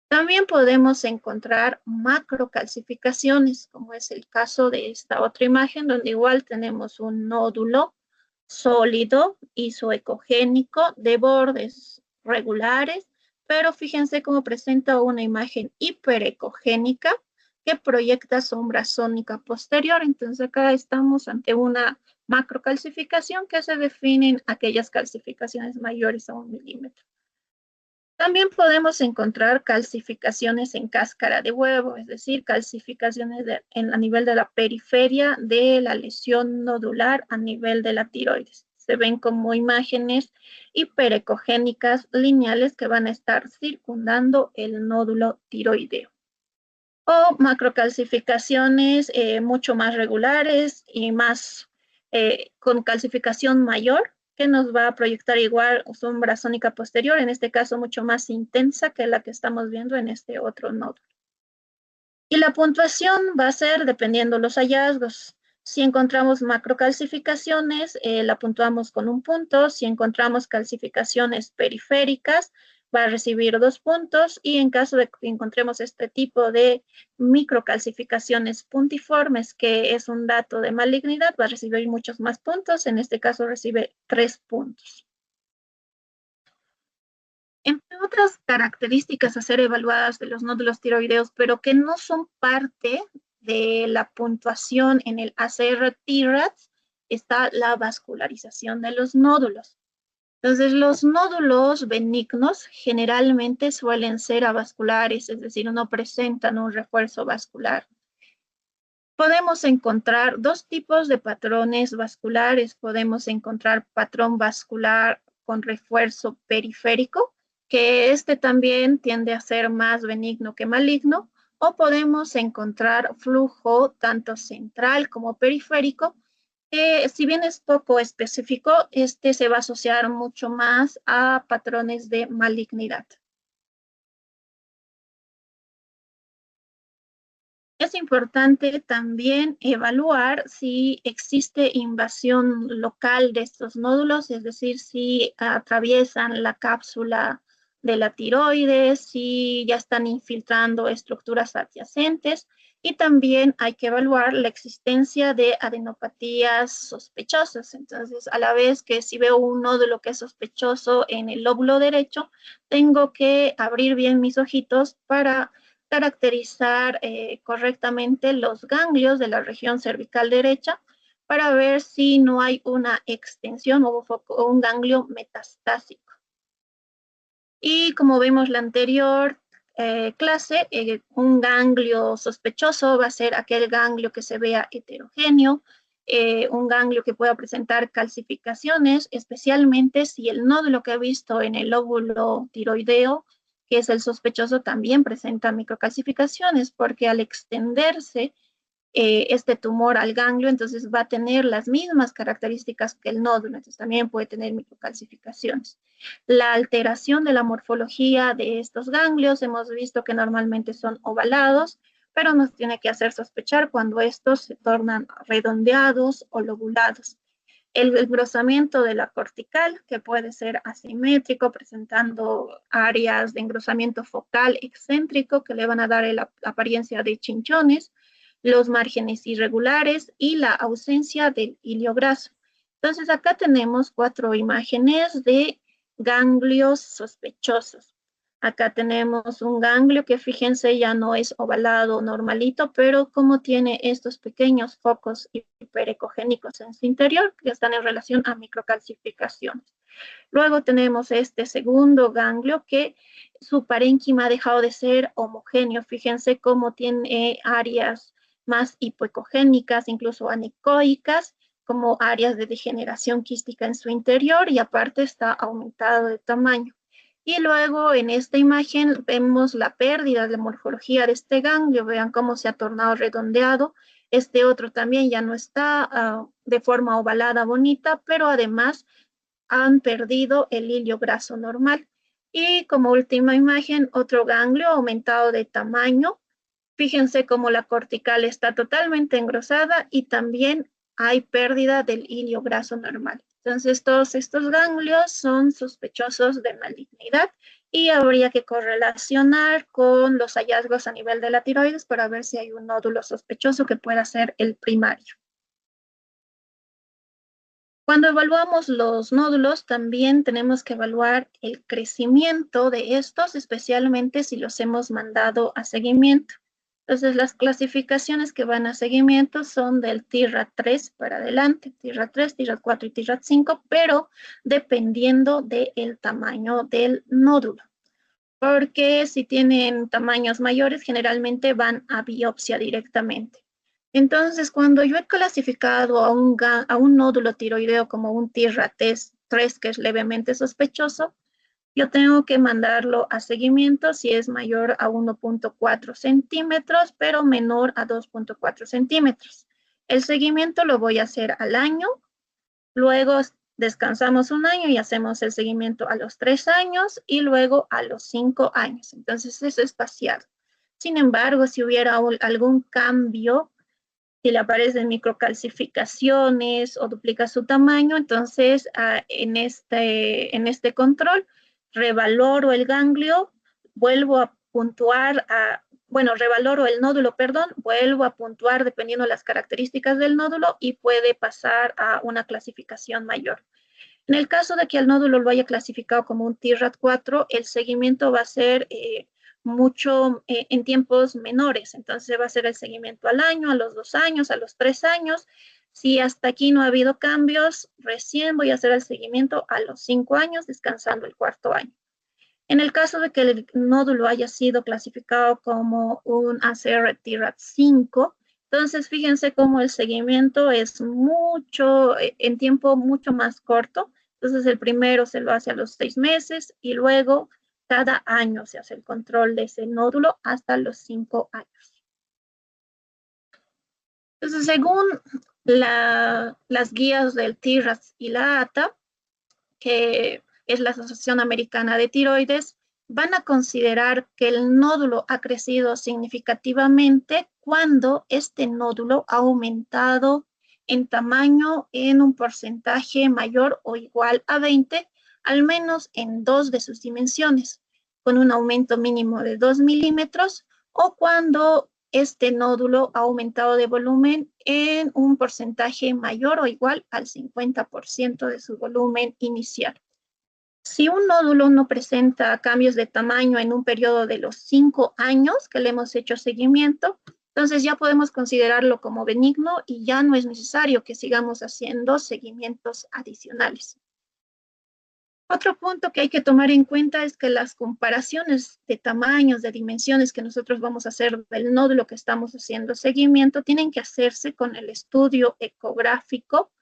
También podemos encontrar macrocalcificaciones, como es el caso de esta otra imagen, donde igual tenemos un nódulo sólido isoecogénico de bordes regulares, pero fíjense cómo presenta una imagen hiperecogénica que proyecta sombra sónica posterior. Entonces acá estamos ante una macrocalcificación que se definen aquellas calcificaciones mayores a 1 milímetro. También podemos encontrar calcificaciones en cáscara de huevo, es decir, calcificaciones a nivel de la periferia de la lesión nodular a nivel de la tiroides. Se ven como imágenes hiperecogénicas lineales que van a estar circundando el nódulo tiroideo. O macrocalcificaciones mucho más regulares y más con calcificación mayor, que nos va a proyectar igual sombra sónica posterior, en este caso mucho más intensa que la que estamos viendo en este otro nódulo. Y la puntuación va a ser dependiendo los hallazgos. Si encontramos macrocalcificaciones, la puntuamos con 1 punto. Si encontramos calcificaciones periféricas, va a recibir 2 puntos. Y en caso de que encontremos este tipo de microcalcificaciones puntiformes, que es un dato de malignidad, va a recibir muchos más puntos. En este caso recibe 3 puntos. Entre otras características a ser evaluadas de los nódulos tiroideos, pero que no son parte de la puntuación en el ACR-TRADS, está la vascularización de los nódulos. Entonces, los nódulos benignos generalmente suelen ser avasculares, es decir, no presentan un refuerzo vascular. Podemos encontrar 2 tipos de patrones vasculares. Podemos encontrar patrón vascular con refuerzo periférico, que este también tiende a ser más benigno que maligno, o podemos encontrar flujo tanto central como periférico, que si bien es poco específico, este se va a asociar mucho más a patrones de malignidad. Es importante también evaluar si existe invasión local de estos nódulos, es decir, si atraviesan la cápsula de la tiroides, si ya están infiltrando estructuras adyacentes y también hay que evaluar la existencia de adenopatías sospechosas. Entonces, a la vez que si veo un nódulo que es sospechoso en el lóbulo derecho, tengo que abrir bien mis ojitos para caracterizar correctamente los ganglios de la región cervical derecha para ver si no hay una extensión o un ganglio metastásico. Y como vimos la anterior clase, un ganglio sospechoso va a ser aquel ganglio que se vea heterogéneo, un ganglio que pueda presentar calcificaciones, especialmente si el nódulo que he visto en el lóbulo tiroideo, que es el sospechoso, también presenta microcalcificaciones, porque al extenderse este tumor al ganglio, entonces va a tener las mismas características que el nódulo, entonces también puede tener microcalcificaciones. La alteración de la morfología de estos ganglios, hemos visto que normalmente son ovalados, pero nos tiene que hacer sospechar cuando estos se tornan redondeados o lobulados. El engrosamiento de la cortical, que puede ser asimétrico, presentando áreas de engrosamiento focal excéntrico que le van a dar la apariencia de chinchones, los márgenes irregulares y la ausencia del hilio graso. Entonces acá tenemos 4 imágenes de ganglios sospechosos. Acá tenemos un ganglio que fíjense ya no es ovalado normalito, pero como tiene estos pequeños focos hiperecogénicos en su interior que están en relación a microcalcificaciones. Luego tenemos este segundo ganglio que su parénquima ha dejado de ser homogéneo. Fíjense cómo tiene áreas más hipoecogénicas, incluso anecoicas, como áreas de degeneración quística en su interior y aparte está aumentado de tamaño. Y luego en esta imagen vemos la pérdida de morfología de este ganglio. Vean cómo se ha tornado redondeado. Este otro también ya no está de forma ovalada bonita, pero además han perdido el hilio graso normal. Y como última imagen, otro ganglio aumentado de tamaño. Fíjense cómo la cortical está totalmente engrosada y también hay pérdida del hilio graso normal. Entonces, todos estos ganglios son sospechosos de malignidad y habría que correlacionar con los hallazgos a nivel de la tiroides para ver si hay un nódulo sospechoso que pueda ser el primario. Cuando evaluamos los nódulos, también tenemos que evaluar el crecimiento de estos, especialmente si los hemos mandado a seguimiento. Entonces, las clasificaciones que van a seguimiento son del TIRAT3 para adelante, TIRAT3, TIRAT4 y TIRAT5, pero dependiendo del tamaño del nódulo. Porque si tienen tamaños mayores, generalmente van a biopsia directamente. Entonces, cuando yo he clasificado a un nódulo tiroideo como un TIRAT3, que es levemente sospechoso, yo tengo que mandarlo a seguimiento si es mayor a 1.4 centímetros, pero menor a 2.4 centímetros. El seguimiento lo voy a hacer al año, luego descansamos un año y hacemos el seguimiento a los 3 años y luego a los 5 años. Entonces, eso es espaciado. Sin embargo, si hubiera algún cambio, si le aparecen microcalcificaciones o duplica su tamaño, entonces en este control revaloro el ganglio, vuelvo a puntuar, revaloro el nódulo, perdón, vuelvo a puntuar dependiendo de las características del nódulo y puede pasar a una clasificación mayor. En el caso de que el nódulo lo haya clasificado como un TIRAT4, el seguimiento va a ser mucho en tiempos menores. Entonces va a ser el seguimiento al año, a los 2 años, a los 3 años. Si hasta aquí no ha habido cambios, recién voy a hacer el seguimiento a los 5 años, descansando el 4.º año. En el caso de que el nódulo haya sido clasificado como un ACR TIRAT5, entonces fíjense cómo el seguimiento es en tiempo mucho más corto. Entonces el primero se lo hace a los 6 meses y luego cada año se hace el control de ese nódulo hasta los 5 años. Entonces, según las guías del TIRAS y la ATA, que es la Asociación Americana de Tiroides, van a considerar que el nódulo ha crecido significativamente cuando este nódulo ha aumentado en tamaño en un porcentaje mayor o igual a 20, al menos en 2 de sus dimensiones, con un aumento mínimo de 2 milímetros, o cuando este nódulo ha aumentado de volumen en un porcentaje mayor o igual al 50% de su volumen inicial. Si un nódulo no presenta cambios de tamaño en un periodo de los 5 años que le hemos hecho seguimiento, entonces ya podemos considerarlo como benigno y ya no es necesario que sigamos haciendo seguimientos adicionales. Otro punto que hay que tomar en cuenta es que las comparaciones de tamaños, de dimensiones que nosotros vamos a hacer del nódulo que estamos haciendo seguimiento, tienen que hacerse con el estudio ecográfico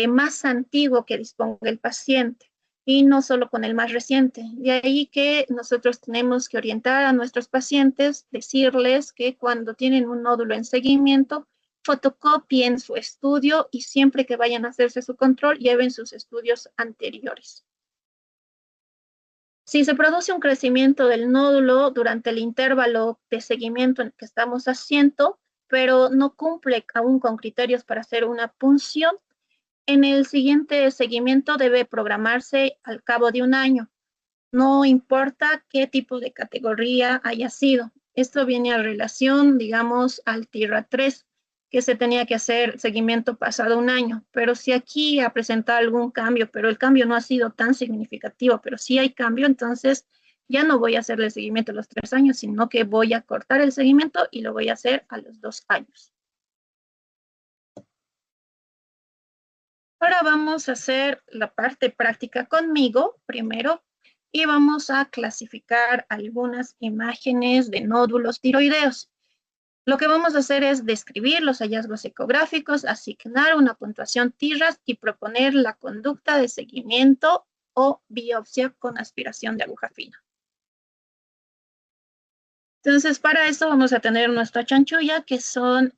más antiguo que disponga el paciente y no solo con el más reciente. De ahí que nosotros tenemos que orientar a nuestros pacientes, decirles que cuando tienen un nódulo en seguimiento, fotocopien su estudio y siempre que vayan a hacerse su control, lleven sus estudios anteriores. Si se produce un crecimiento del nódulo durante el intervalo de seguimiento en el que estamos haciendo, pero no cumple aún con criterios para hacer una punción, en el siguiente seguimiento debe programarse al cabo de un año. No importa qué tipo de categoría haya sido. Esto viene a relación, digamos, al TIRA-3, que se tenía que hacer seguimiento pasado un año. Pero si aquí ha presentado algún cambio, pero el cambio no ha sido tan significativo, pero sí hay cambio, entonces ya no voy a hacerle el seguimiento a los 3 años, sino que voy a cortar el seguimiento y lo voy a hacer a los 2 años. Ahora vamos a hacer la parte práctica conmigo primero y vamos a clasificar algunas imágenes de nódulos tiroideos. Lo que vamos a hacer es describir los hallazgos ecográficos, asignar una puntuación TIRAS y proponer la conducta de seguimiento o biopsia con aspiración de aguja fina. Entonces, para eso vamos a tener nuestra chanchulla, que son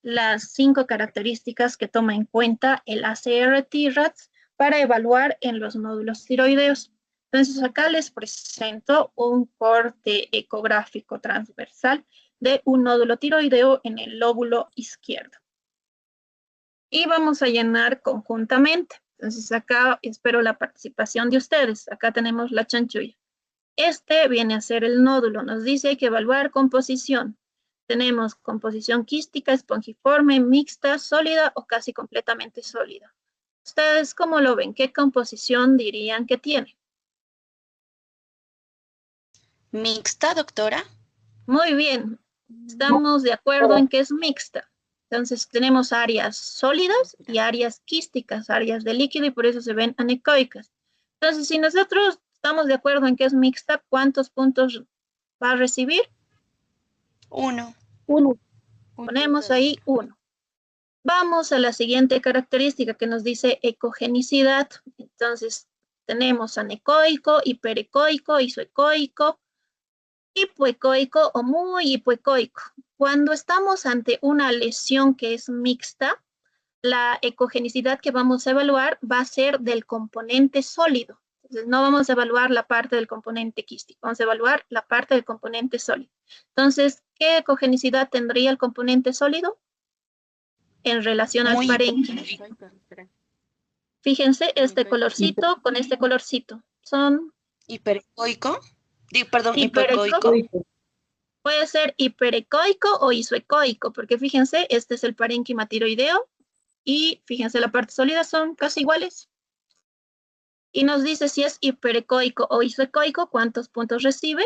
las 5 características que toma en cuenta el ACR-TIRADS para evaluar en los nódulos tiroideos. Entonces, acá les presento un corte ecográfico transversal de un nódulo tiroideo en el lóbulo izquierdo. Y vamos a llenar conjuntamente. Entonces, acá espero la participación de ustedes. Acá tenemos la chanchulla. Este viene a ser el nódulo. Nos dice hay que evaluar composición. Tenemos composición quística, espongiforme, mixta, sólida o casi completamente sólida. ¿Ustedes cómo lo ven? ¿Qué composición dirían que tiene? Mixta, doctora. Muy bien. Estamos de acuerdo en que es mixta. Entonces tenemos áreas sólidas y áreas quísticas, áreas de líquido y por eso se ven anecoicas. Entonces, si nosotros estamos de acuerdo en que es mixta, ¿cuántos puntos va a recibir? 1. Ponemos ahí 1. Vamos a la siguiente característica que nos dice ecogenicidad. Entonces, tenemos anecoico, hiperecoico, isoecoico, hipoecoico o muy hipoecoico. Cuando estamos ante una lesión que es mixta, la ecogenicidad que vamos a evaluar va a ser del componente sólido. Entonces, no vamos a evaluar la parte del componente quístico, vamos a evaluar la parte del componente sólido. Entonces, ¿qué ecogenicidad tendría el componente sólido? En relación al parénquima. Fíjense, este colorcito con este colorcito. Son Hiperecoico. Perdón, hiperecoico. hipoecoico. Puede ser hiperecoico o isoecoico, porque fíjense, este es el parénquima tiroideo y fíjense, la parte sólida son casi iguales. Y nos dice si es hiperecoico o isoecoico, ¿cuántos puntos recibe?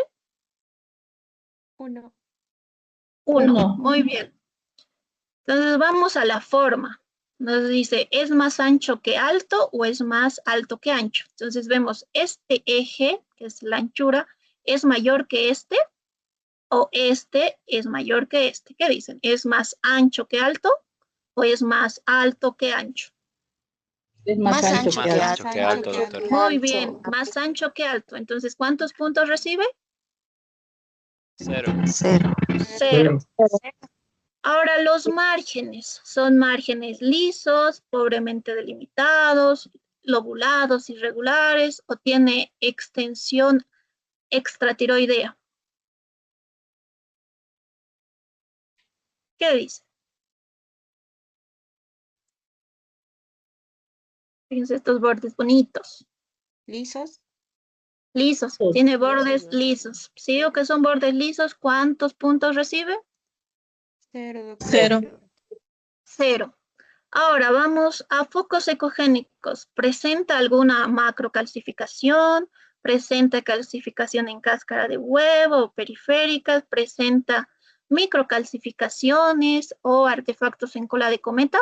1. 1. Muy bien. Entonces vamos a la forma. Nos dice, ¿es más ancho que alto o es más alto que ancho? Entonces vemos este eje, que es la anchura, ¿es mayor que este? ¿O este es mayor que este? ¿Qué dicen? ¿Es más ancho que alto o es más alto que ancho? Es más ancho que alto, doctora. Muy bien, más ancho que alto. Entonces, ¿cuántos puntos recibe? 0. 0. Ahora, los márgenes son márgenes lisos, pobremente delimitados, lobulados, irregulares o tiene extensión extratiroidea. ¿Qué dice? Fíjense estos bordes bonitos. ¿Lisos? Lisos, Sí. tiene bordes lisos. Si digo que son bordes lisos, ¿cuántos puntos recibe? 0, doctora. 0. 0. Ahora vamos a focos ecogénicos. ¿Presenta alguna macrocalcificación? ¿Presenta calcificación en cáscara de huevo o periféricas? ¿Presenta microcalcificaciones o artefactos en cola de cometa?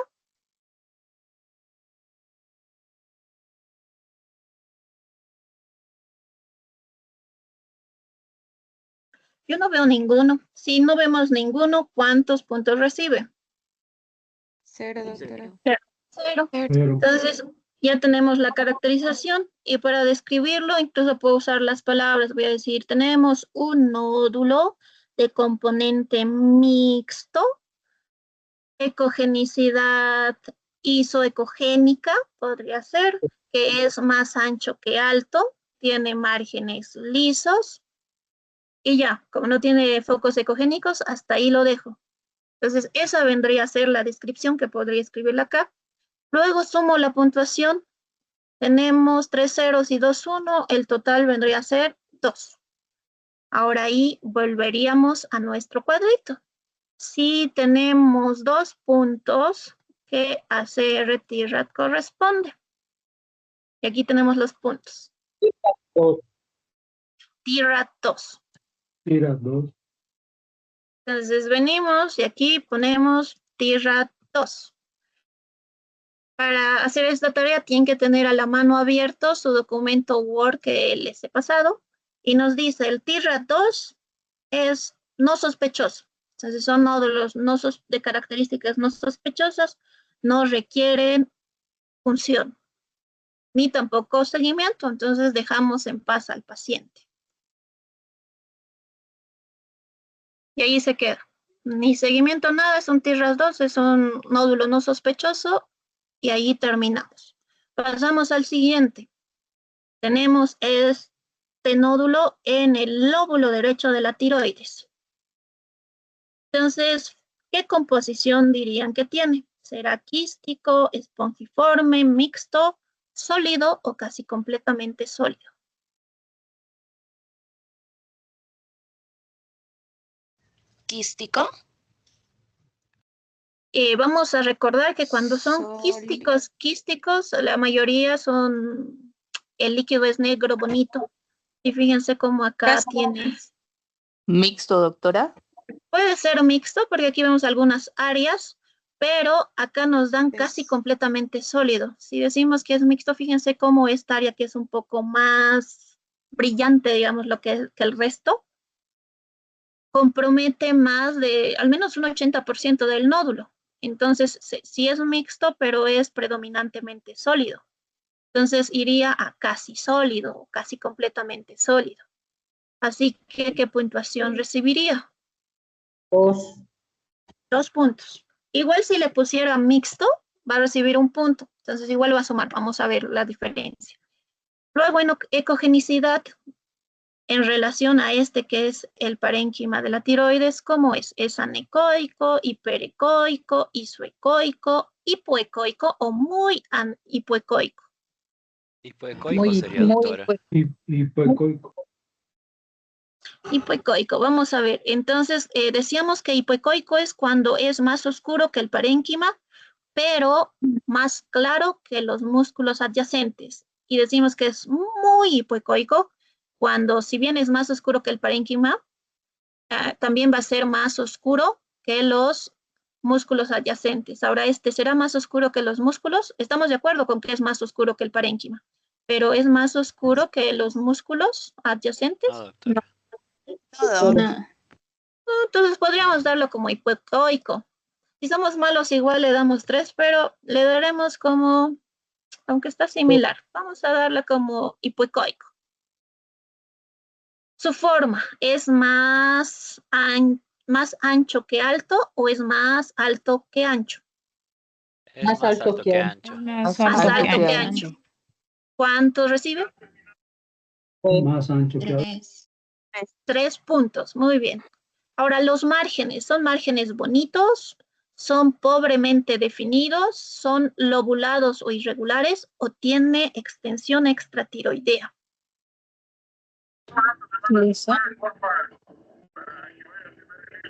Yo no veo ninguno. Si no vemos ninguno, ¿cuántos puntos recibe? 0, doctora. Cero. Cero. Entonces, ya tenemos la caracterización y para describirlo, incluso puedo usar las palabras. Voy a decir, tenemos un nódulo de componente mixto, ecogenicidad isoecogénica, podría ser, que es más ancho que alto, tiene márgenes lisos y ya, como no tiene focos ecogénicos, hasta ahí lo dejo. Entonces, esa vendría a ser la descripción que podría escribirla acá. Luego sumo la puntuación. Tenemos 3 ceros y 2 1, el total vendría a ser 2. Ahora ahí volveríamos a nuestro cuadrito. Si tenemos 2 puntos, ¿qué ACR TIRAD corresponde? Y aquí tenemos los puntos. Dos. TIRAD 2. Tira dos. Entonces venimos y aquí ponemos TIRAD 2. Para hacer esta tarea tienen que tener a la mano abierto su documento Word que les he pasado y nos dice el TIRAD 2 es no sospechoso. Entonces son nódulos no de características no sospechosas, no requieren función, ni tampoco seguimiento, entonces dejamos en paz al paciente. Y ahí se queda. Ni seguimiento, nada, es un TIRAD 2, es un nódulo no sospechoso y ahí terminamos. Pasamos al siguiente. Tenemos este nódulo en el lóbulo derecho de la tiroides. Entonces, ¿qué composición dirían que tiene? ¿Será quístico, espongiforme, mixto, sólido o casi completamente sólido? ¿Quístico? Vamos a recordar que cuando son Sólido. quísticos, la mayoría son, el líquido es negro, bonito. Y fíjense cómo acá tiene, Mixto, doctora. puede ser mixto porque aquí vemos algunas áreas, pero acá nos dan Es- casi completamente sólido. Si decimos que es mixto, fíjense cómo esta área que es un poco más brillante, digamos, lo que el resto, compromete más de al menos un 80% del nódulo. Entonces, sí es mixto, pero es predominantemente sólido. Entonces, iría a casi sólido o casi completamente sólido. Así que, ¿qué puntuación recibiría? Dos. 2 puntos. Igual si le pusiera mixto, va a recibir 1 punto. Entonces, igual va a sumar. Vamos a ver la diferencia. Luego, en ecogenicidad, en relación a este que es el parénquima de la tiroides, ¿cómo es? ¿Es anecoico, hiperecoico, isoecoico, hipoecoico o muy hipoecoico? Hipoecoico sería, doctora. Hipoecoico. Hipoecoico, vamos a ver. Entonces, decíamos que hipoecoico es cuando es más oscuro que el parénquima, pero más claro que los músculos adyacentes. Y decimos que es muy hipoecoico cuando, si bien es más oscuro que el parénquima, también va a ser más oscuro que los músculos adyacentes. Ahora, este será más oscuro que los músculos. Estamos de acuerdo con que es más oscuro que el parénquima, pero es más oscuro que los músculos adyacentes. No, doctora. No. Entonces podríamos darlo como hipoecoico. Si somos malos, igual le damos 3, pero le daremos como, aunque está similar, vamos a darle como hipoecoico. Su forma es más ancho que alto o es más alto que ancho. Es Más alto que ancho. Más Más alto alto que que ancho. ancho. ¿Cuánto recibe? Más ancho que alto. 3. 3 puntos. Muy bien. Ahora, los márgenes, ¿son márgenes bonitos? ¿Son pobremente definidos? ¿Son lobulados o irregulares? ¿O tiene extensión extratiroidea? Liso.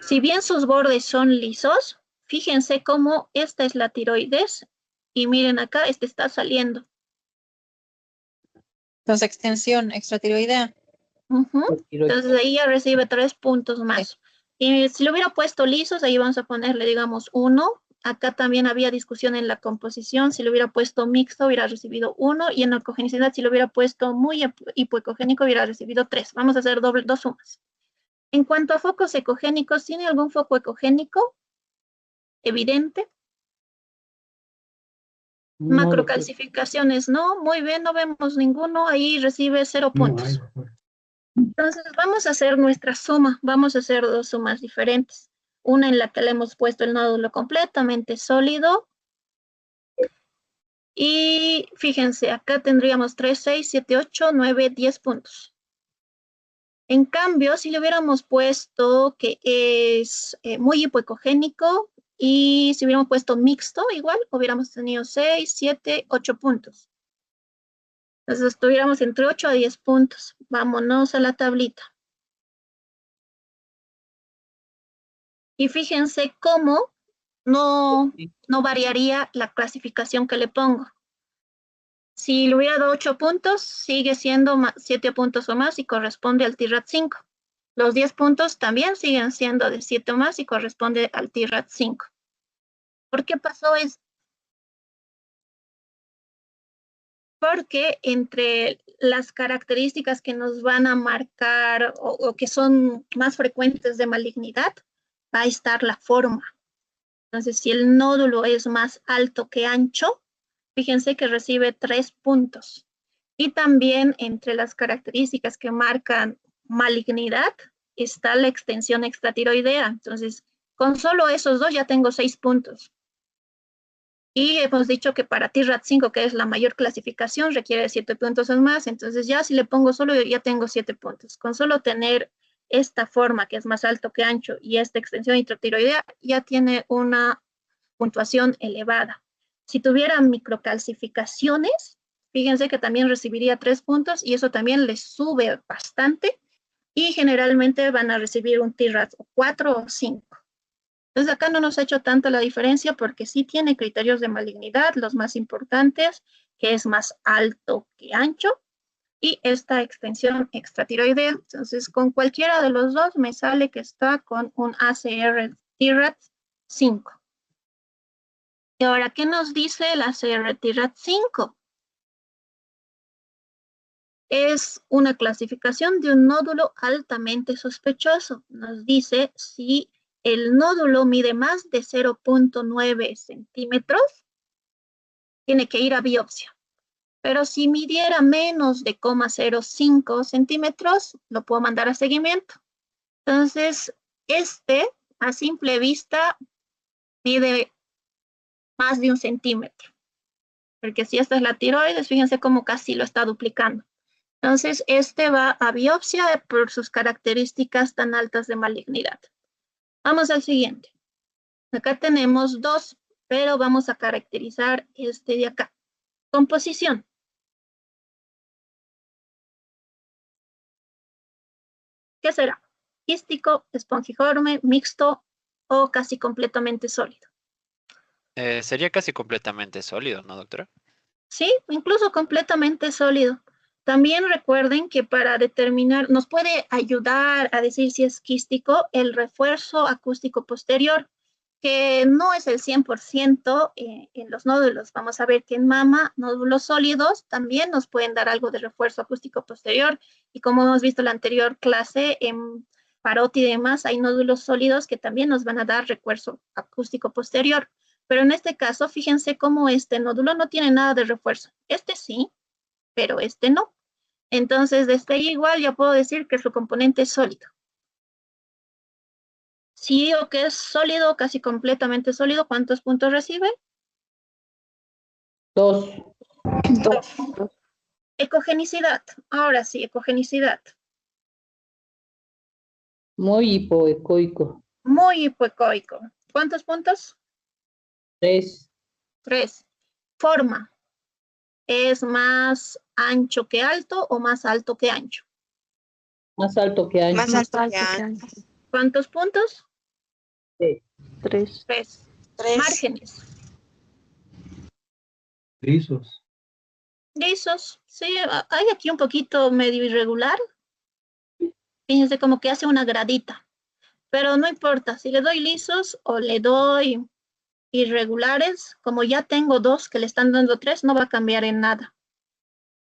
Si bien sus bordes son lisos, fíjense cómo esta es la tiroides y miren acá, este está saliendo. Entonces, extensión extratiroidea. Entonces ahí ya recibe 3 puntos más. Y si lo hubiera puesto lisos, ahí vamos a ponerle, digamos, 1. Acá también había discusión en la composición. Si lo hubiera puesto mixto, hubiera recibido 1. Y en la ecogenicidad, si lo hubiera puesto muy hipoecogénico, hubiera recibido 3. Vamos a hacer dos sumas. En cuanto a focos ecogénicos, ¿tiene algún foco ecogénico evidente? No, Macrocalcificaciones, no. Muy bien, no vemos ninguno. Ahí recibe 0 puntos. Entonces, vamos a hacer nuestra suma. Vamos a hacer dos sumas diferentes. Una en la que le hemos puesto el nódulo completamente sólido. Y fíjense, acá tendríamos 3, 6, 7, 8, 9, 10 puntos. En cambio, si le hubiéramos puesto que es muy hipoecogénico y si hubiéramos puesto mixto, igual hubiéramos tenido 6, 7, 8 puntos. Entonces, estuviéramos entre 8 a 10 puntos. Vámonos a la tablita. Y fíjense cómo no variaría la clasificación que le pongo. Si le hubiera dado 8 puntos, sigue siendo 7 puntos o más y corresponde al TIRAD 5. Los 10 puntos también siguen siendo de 7 o más y corresponde al TIRAD 5. ¿Por qué pasó eso? Porque entre las características que nos van a marcar o que son más frecuentes de malignidad, va a estar la forma. Entonces, si el nódulo es más alto que ancho, fíjense que recibe 3 puntos. Y también entre las características que marcan malignidad está la extensión extratiroidea. Entonces, con solo esos dos ya tengo 6 puntos. Y hemos dicho que para TIRAD 5, que es la mayor clasificación, requiere 7 puntos o más. Entonces, ya si le pongo solo, ya tengo 7 puntos. Con solo tener esta forma, que es más alto que ancho, y esta extensión intratiroidea, ya tiene una puntuación elevada. Si tuviera microcalcificaciones, fíjense que también recibiría 3 puntos y eso también les sube bastante y generalmente van a recibir un TIRAD 4 o 5. Entonces acá no nos ha hecho tanto la diferencia porque sí tiene criterios de malignidad, los más importantes, que es más alto que ancho, y esta extensión extratiroidea. Entonces, con cualquiera de los dos me sale que está con un ACR TIRAD 5. Y ahora, ¿qué nos dice el ACR TIRAD 5? Es una clasificación de un nódulo altamente sospechoso. Nos dice si el nódulo mide más de 0.9 centímetros, tiene que ir a biopsia. Pero si midiera menos de 0.05 centímetros, lo puedo mandar a seguimiento. Entonces, a simple vista, mide más de 1 centímetro. Porque si esta es la tiroides, fíjense cómo casi lo está duplicando. Entonces, va a biopsia por sus características tan altas de malignidad. Vamos al siguiente. Acá tenemos 2, pero vamos a caracterizar este de acá. Composición. ¿Qué será? Quístico, espongiforme, mixto o casi completamente sólido. Sería casi completamente sólido, ¿no, doctora? Sí, incluso completamente sólido. También recuerden que para determinar, nos puede ayudar a decir si es quístico el refuerzo acústico posterior, que no es el 100% en los nódulos. Vamos a ver que en mama, nódulos sólidos también nos pueden dar algo de refuerzo acústico posterior. Y como hemos visto en la anterior clase, en parótida y demás, hay nódulos sólidos que también nos van a dar refuerzo acústico posterior. Pero en este caso, fíjense cómo este nódulo no tiene nada de refuerzo. Este sí, pero este no. Entonces, desde ahí igual ya puedo decir que su componente es sólido. Si digo que es sólido, casi completamente sólido, ¿cuántos puntos recibe? 2. Ecogenicidad. Ahora sí, ecogenicidad. Muy hipoecoico. Muy hipoecoico. ¿Cuántos puntos? 3. 3. Forma. ¿Es más ancho que alto o más alto que ancho? Más alto que ancho. Más alto que ancho. ¿Cuántos puntos? 3. 3. 3. Márgenes. Lisos. Lisos. Sí, hay aquí un poquito medio irregular. Fíjense como que hace una gradita. Pero no importa, si le doy lisos o le doy irregulares, como ya tengo 2 que le están dando 3, no va a cambiar en nada.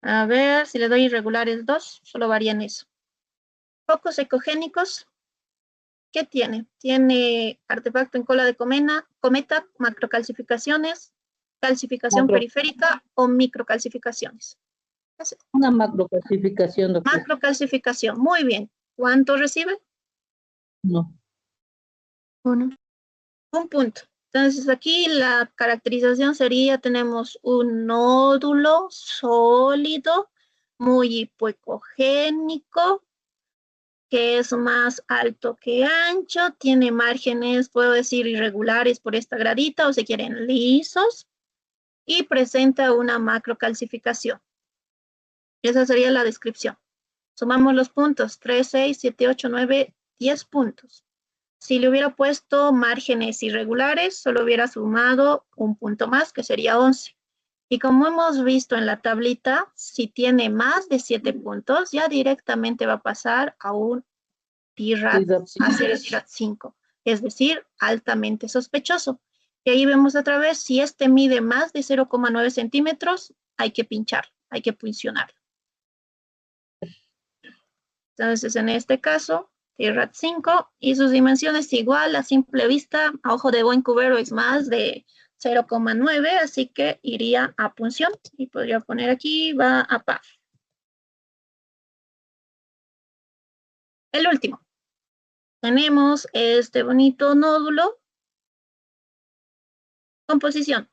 A ver, si le doy irregulares 2, solo varía en eso. Focos ecogénicos, ¿qué tiene? Tiene artefacto en cola de cometa, macrocalcificaciones, calcificación periférica o microcalcificaciones. Una macrocalcificación, doctor. Macrocalcificación, muy bien. ¿Cuánto recibe? No. 1. Un punto. Entonces aquí la caracterización sería, tenemos un nódulo sólido, muy hipoecogénico, que es más alto que ancho, tiene márgenes, puedo decir, irregulares por esta gradita, o si quieren lisos, y presenta una macrocalcificación. Esa sería la descripción. Sumamos los puntos, 3, 6, 7, 8, 9, 10 puntos. Si le hubiera puesto márgenes irregulares, solo hubiera sumado un punto más, que sería 11. Y como hemos visto en la tablita, si tiene más de 7 puntos, ya directamente va a pasar a un TIRAD, a ser TIRAD 5, es decir, altamente sospechoso. Y ahí vemos otra vez, si este mide más de 0,9 centímetros, hay que pinchar, hay que puncionar. Entonces, en este caso, TIRAD 5 y sus dimensiones igual a simple vista, a ojo de buen cubero es más de 0,9, así que iría a punción y podría poner aquí, va a par. El último. Tenemos este bonito nódulo. Composición.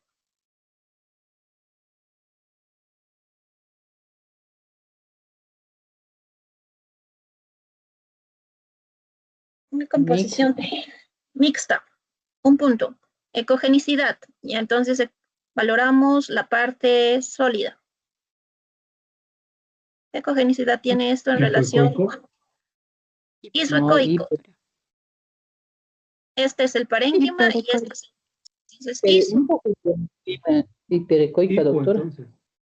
Una composición mixta. Un punto. Ecogenicidad. Y entonces valoramos la parte sólida. ¿Qué ecogenicidad tiene esto en relación con isoecoico? Este es el parénquima y este es entonces, iso. Un poquito hiperecoica, doctora.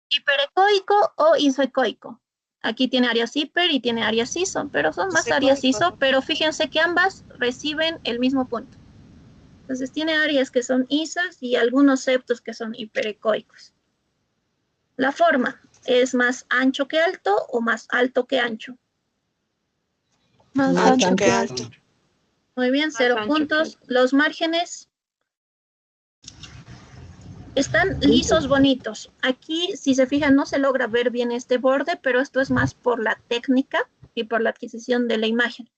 Hiperecoico o isoecoico. Aquí tiene áreas hiper y tiene áreas iso, pero son más áreas iso, pero fíjense que ambas reciben el mismo punto. Entonces tiene áreas que son isas y algunos septos que son hiperecoicos. La forma es más ancho que alto o más alto que ancho. Más ancho que alto. Muy bien, 0 puntos. Los márgenes están lisos, bonitos. Aquí, si se fijan, no se logra ver bien este borde, pero esto es más por la técnica y por la adquisición de la imagen.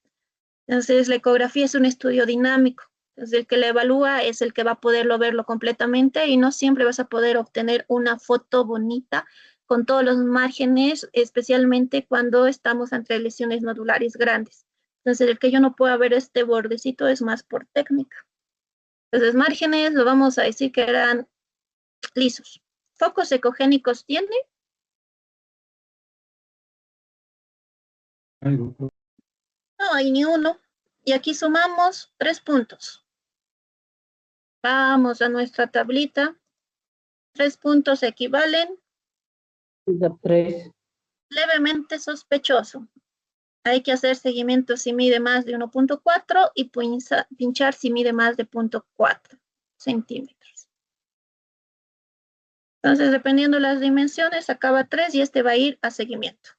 Entonces, la ecografía es un estudio dinámico. Entonces, el que la evalúa es el que va a poderlo verlo completamente y no siempre vas a poder obtener una foto bonita con todos los márgenes, especialmente cuando estamos ante lesiones nodulares grandes. Entonces, el que yo no pueda ver este bordecito es más por técnica. Entonces, márgenes, lo vamos a decir que eran lisos. ¿Focos ecogénicos tiene? No hay ni uno. Y aquí sumamos 3 puntos. Vamos a nuestra tablita. 3 puntos equivalen. 3. Levemente sospechoso. Hay que hacer seguimiento si mide más de 1.4 y pinchar si mide más de 0.4 centímetros. Entonces, dependiendo de las dimensiones, acaba 3 y este va a ir a seguimiento.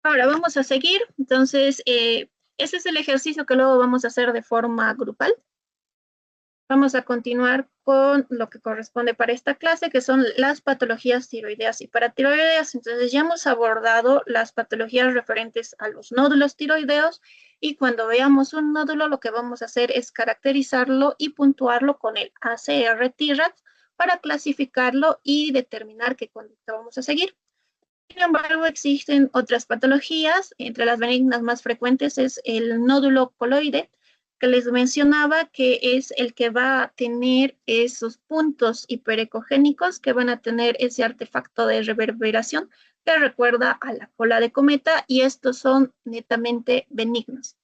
Ahora vamos a seguir. Entonces, ese es el ejercicio que luego vamos a hacer de forma grupal. Vamos a continuar con lo que corresponde para esta clase, que son las patologías tiroideas y paratiroideas. Entonces, ya hemos abordado las patologías referentes a los nódulos tiroideos y cuando veamos un nódulo, lo que vamos a hacer es caracterizarlo y puntuarlo con el ACR-TIRAD para clasificarlo y determinar qué conducta vamos a seguir. Sin embargo, existen otras patologías. Entre las benignas más frecuentes es el nódulo coloide, que les mencionaba que es el que va a tener esos puntos hiperecogénicos que van a tener ese artefacto de reverberación que recuerda a la cola de cometa, y estos son netamente benignos.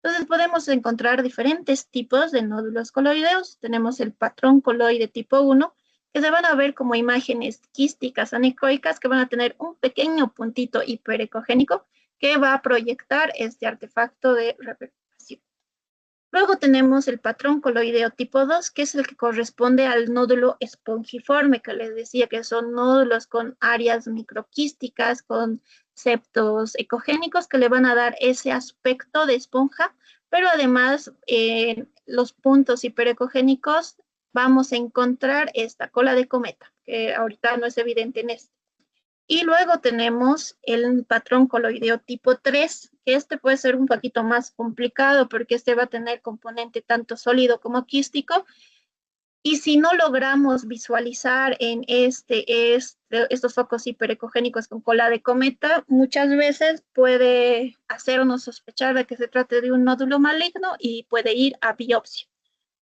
Entonces podemos encontrar diferentes tipos de nódulos coloideos. Tenemos el patrón coloide tipo 1, que se van a ver como imágenes quísticas anecoicas que van a tener un pequeño puntito hiperecogénico que va a proyectar este artefacto de repercusión. Luego tenemos el patrón coloideo tipo 2, que es el que corresponde al nódulo espongiforme, que les decía que son nódulos con áreas microquísticas, con septos ecogénicos que le van a dar ese aspecto de esponja, pero además los puntos hiperecogénicos vamos a encontrar esta cola de cometa, que ahorita no es evidente en este. Y luego tenemos el patrón coloideo tipo 3, que este puede ser un poquito más complicado porque este va a tener componente tanto sólido como quístico. Y si no logramos visualizar en estos focos hiperecogénicos con cola de cometa, muchas veces puede hacernos sospechar de que se trate de un nódulo maligno y puede ir a biopsia.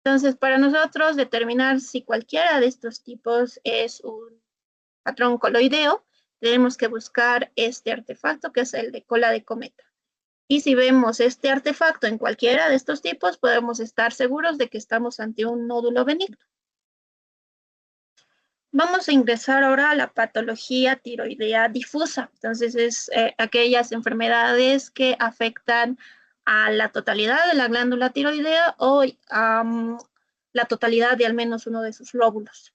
Entonces, para nosotros determinar si cualquiera de estos tipos es un patrón coloideo, tenemos que buscar este artefacto que es el de cola de cometa. Y si vemos este artefacto en cualquiera de estos tipos, podemos estar seguros de que estamos ante un nódulo benigno. Vamos a ingresar ahora a la patología tiroidea difusa. Entonces, es aquellas enfermedades que afectan a la totalidad de la glándula tiroidea o la totalidad de al menos uno de sus lóbulos.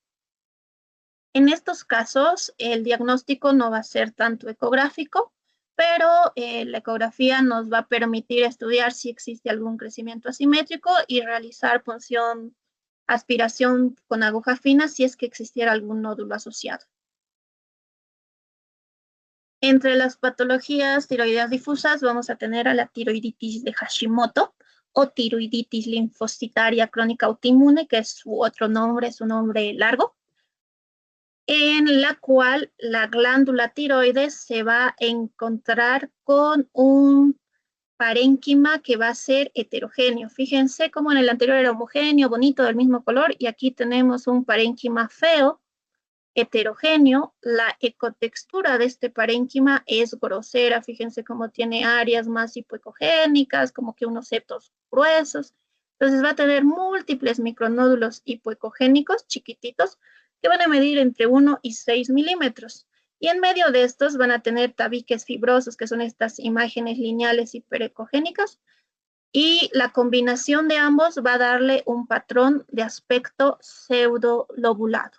En estos casos, el diagnóstico no va a ser tanto ecográfico, pero la ecografía nos va a permitir estudiar si existe algún crecimiento asimétrico y realizar punción, aspiración con aguja fina si es que existiera algún nódulo asociado. Entre las patologías tiroideas difusas vamos a tener a la tiroiditis de Hashimoto o tiroiditis linfocitaria crónica autoinmune, que es su otro nombre, es un nombre largo, en la cual la glándula tiroides se va a encontrar con un parénquima que va a ser heterogéneo. Fíjense cómo en el anterior era homogéneo, bonito, del mismo color, y aquí tenemos un parénquima feo, heterogéneo. La ecotextura de este parénquima es grosera. Fíjense cómo tiene áreas más hipoecogénicas, como que unos septos gruesos. Entonces va a tener múltiples micronódulos hipoecogénicos chiquititos que van a medir entre 1 y 6 milímetros. Y en medio de estos van a tener tabiques fibrosos, que son estas imágenes lineales hiperecogénicas, y la combinación de ambos va a darle un patrón de aspecto pseudolobulado.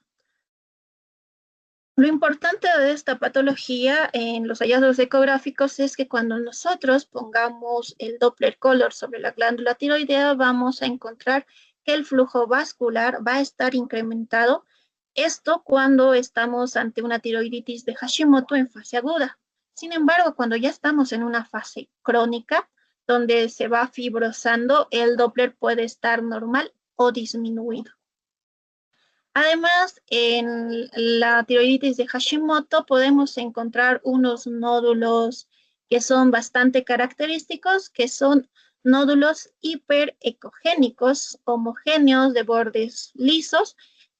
Lo importante de esta patología en los hallazgos ecográficos es que cuando nosotros pongamos el Doppler color sobre la glándula tiroidea, vamos a encontrar que el flujo vascular va a estar incrementado. Esto cuando estamos ante una tiroiditis de Hashimoto en fase aguda. Sin embargo, cuando ya estamos en una fase crónica, donde se va fibrosando, el Doppler puede estar normal o disminuido. Además, en la tiroiditis de Hashimoto podemos encontrar unos nódulos que son bastante característicos, que son nódulos hiperecogénicos, homogéneos, de bordes lisos,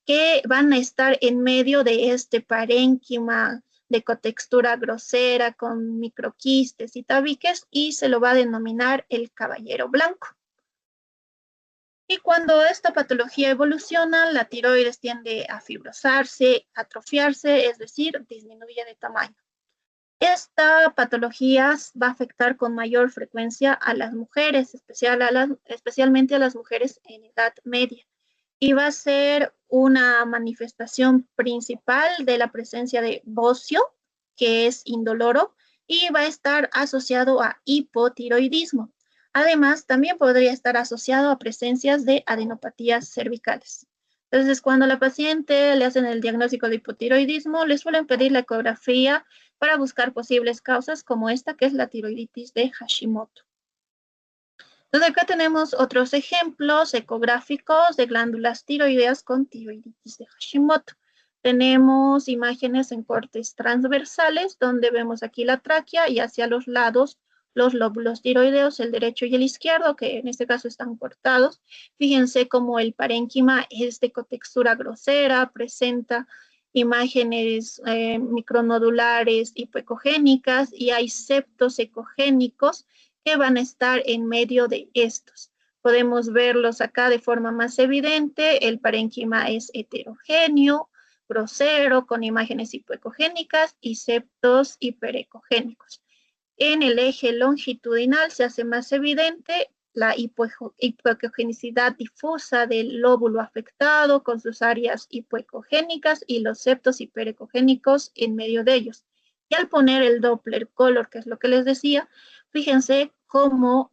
que van a estar en medio de este parénquima de cotextura grosera con microquistes y tabiques, y se lo va a denominar el caballero blanco. Y cuando esta patología evoluciona, la tiroides tiende a fibrosarse, atrofiarse, es decir, disminuye de tamaño. Esta patología va a afectar con mayor frecuencia a las mujeres, especialmente a las mujeres en edad media. Y va a ser una manifestación principal de la presencia de bocio, que es indoloro, y va a estar asociado a hipotiroidismo. Además, también podría estar asociado a presencias de adenopatías cervicales. Entonces, cuando a la paciente le hacen el diagnóstico de hipotiroidismo, le suelen pedir la ecografía para buscar posibles causas como esta, que es la tiroiditis de Hashimoto. Entonces, acá tenemos otros ejemplos ecográficos de glándulas tiroideas con tiroiditis de Hashimoto. Tenemos imágenes en cortes transversales, donde vemos aquí la tráquea y hacia los lados los lóbulos tiroideos, el derecho y el izquierdo, que en este caso están cortados. Fíjense cómo el parénquima es de cotextura grosera, presenta imágenes micronodulares hipoecogénicas y hay septos ecogénicos que van a estar en medio de estos. Podemos verlos acá de forma más evidente. El parénquima es heterogéneo, grosero, con imágenes hipoecogénicas y septos hiperecogénicos. En el eje longitudinal se hace más evidente la hipoecogenicidad difusa del lóbulo afectado con sus áreas hipoecogénicas y los septos hiperecogénicos en medio de ellos. Y al poner el Doppler color, que es lo que les decía, fíjense cómo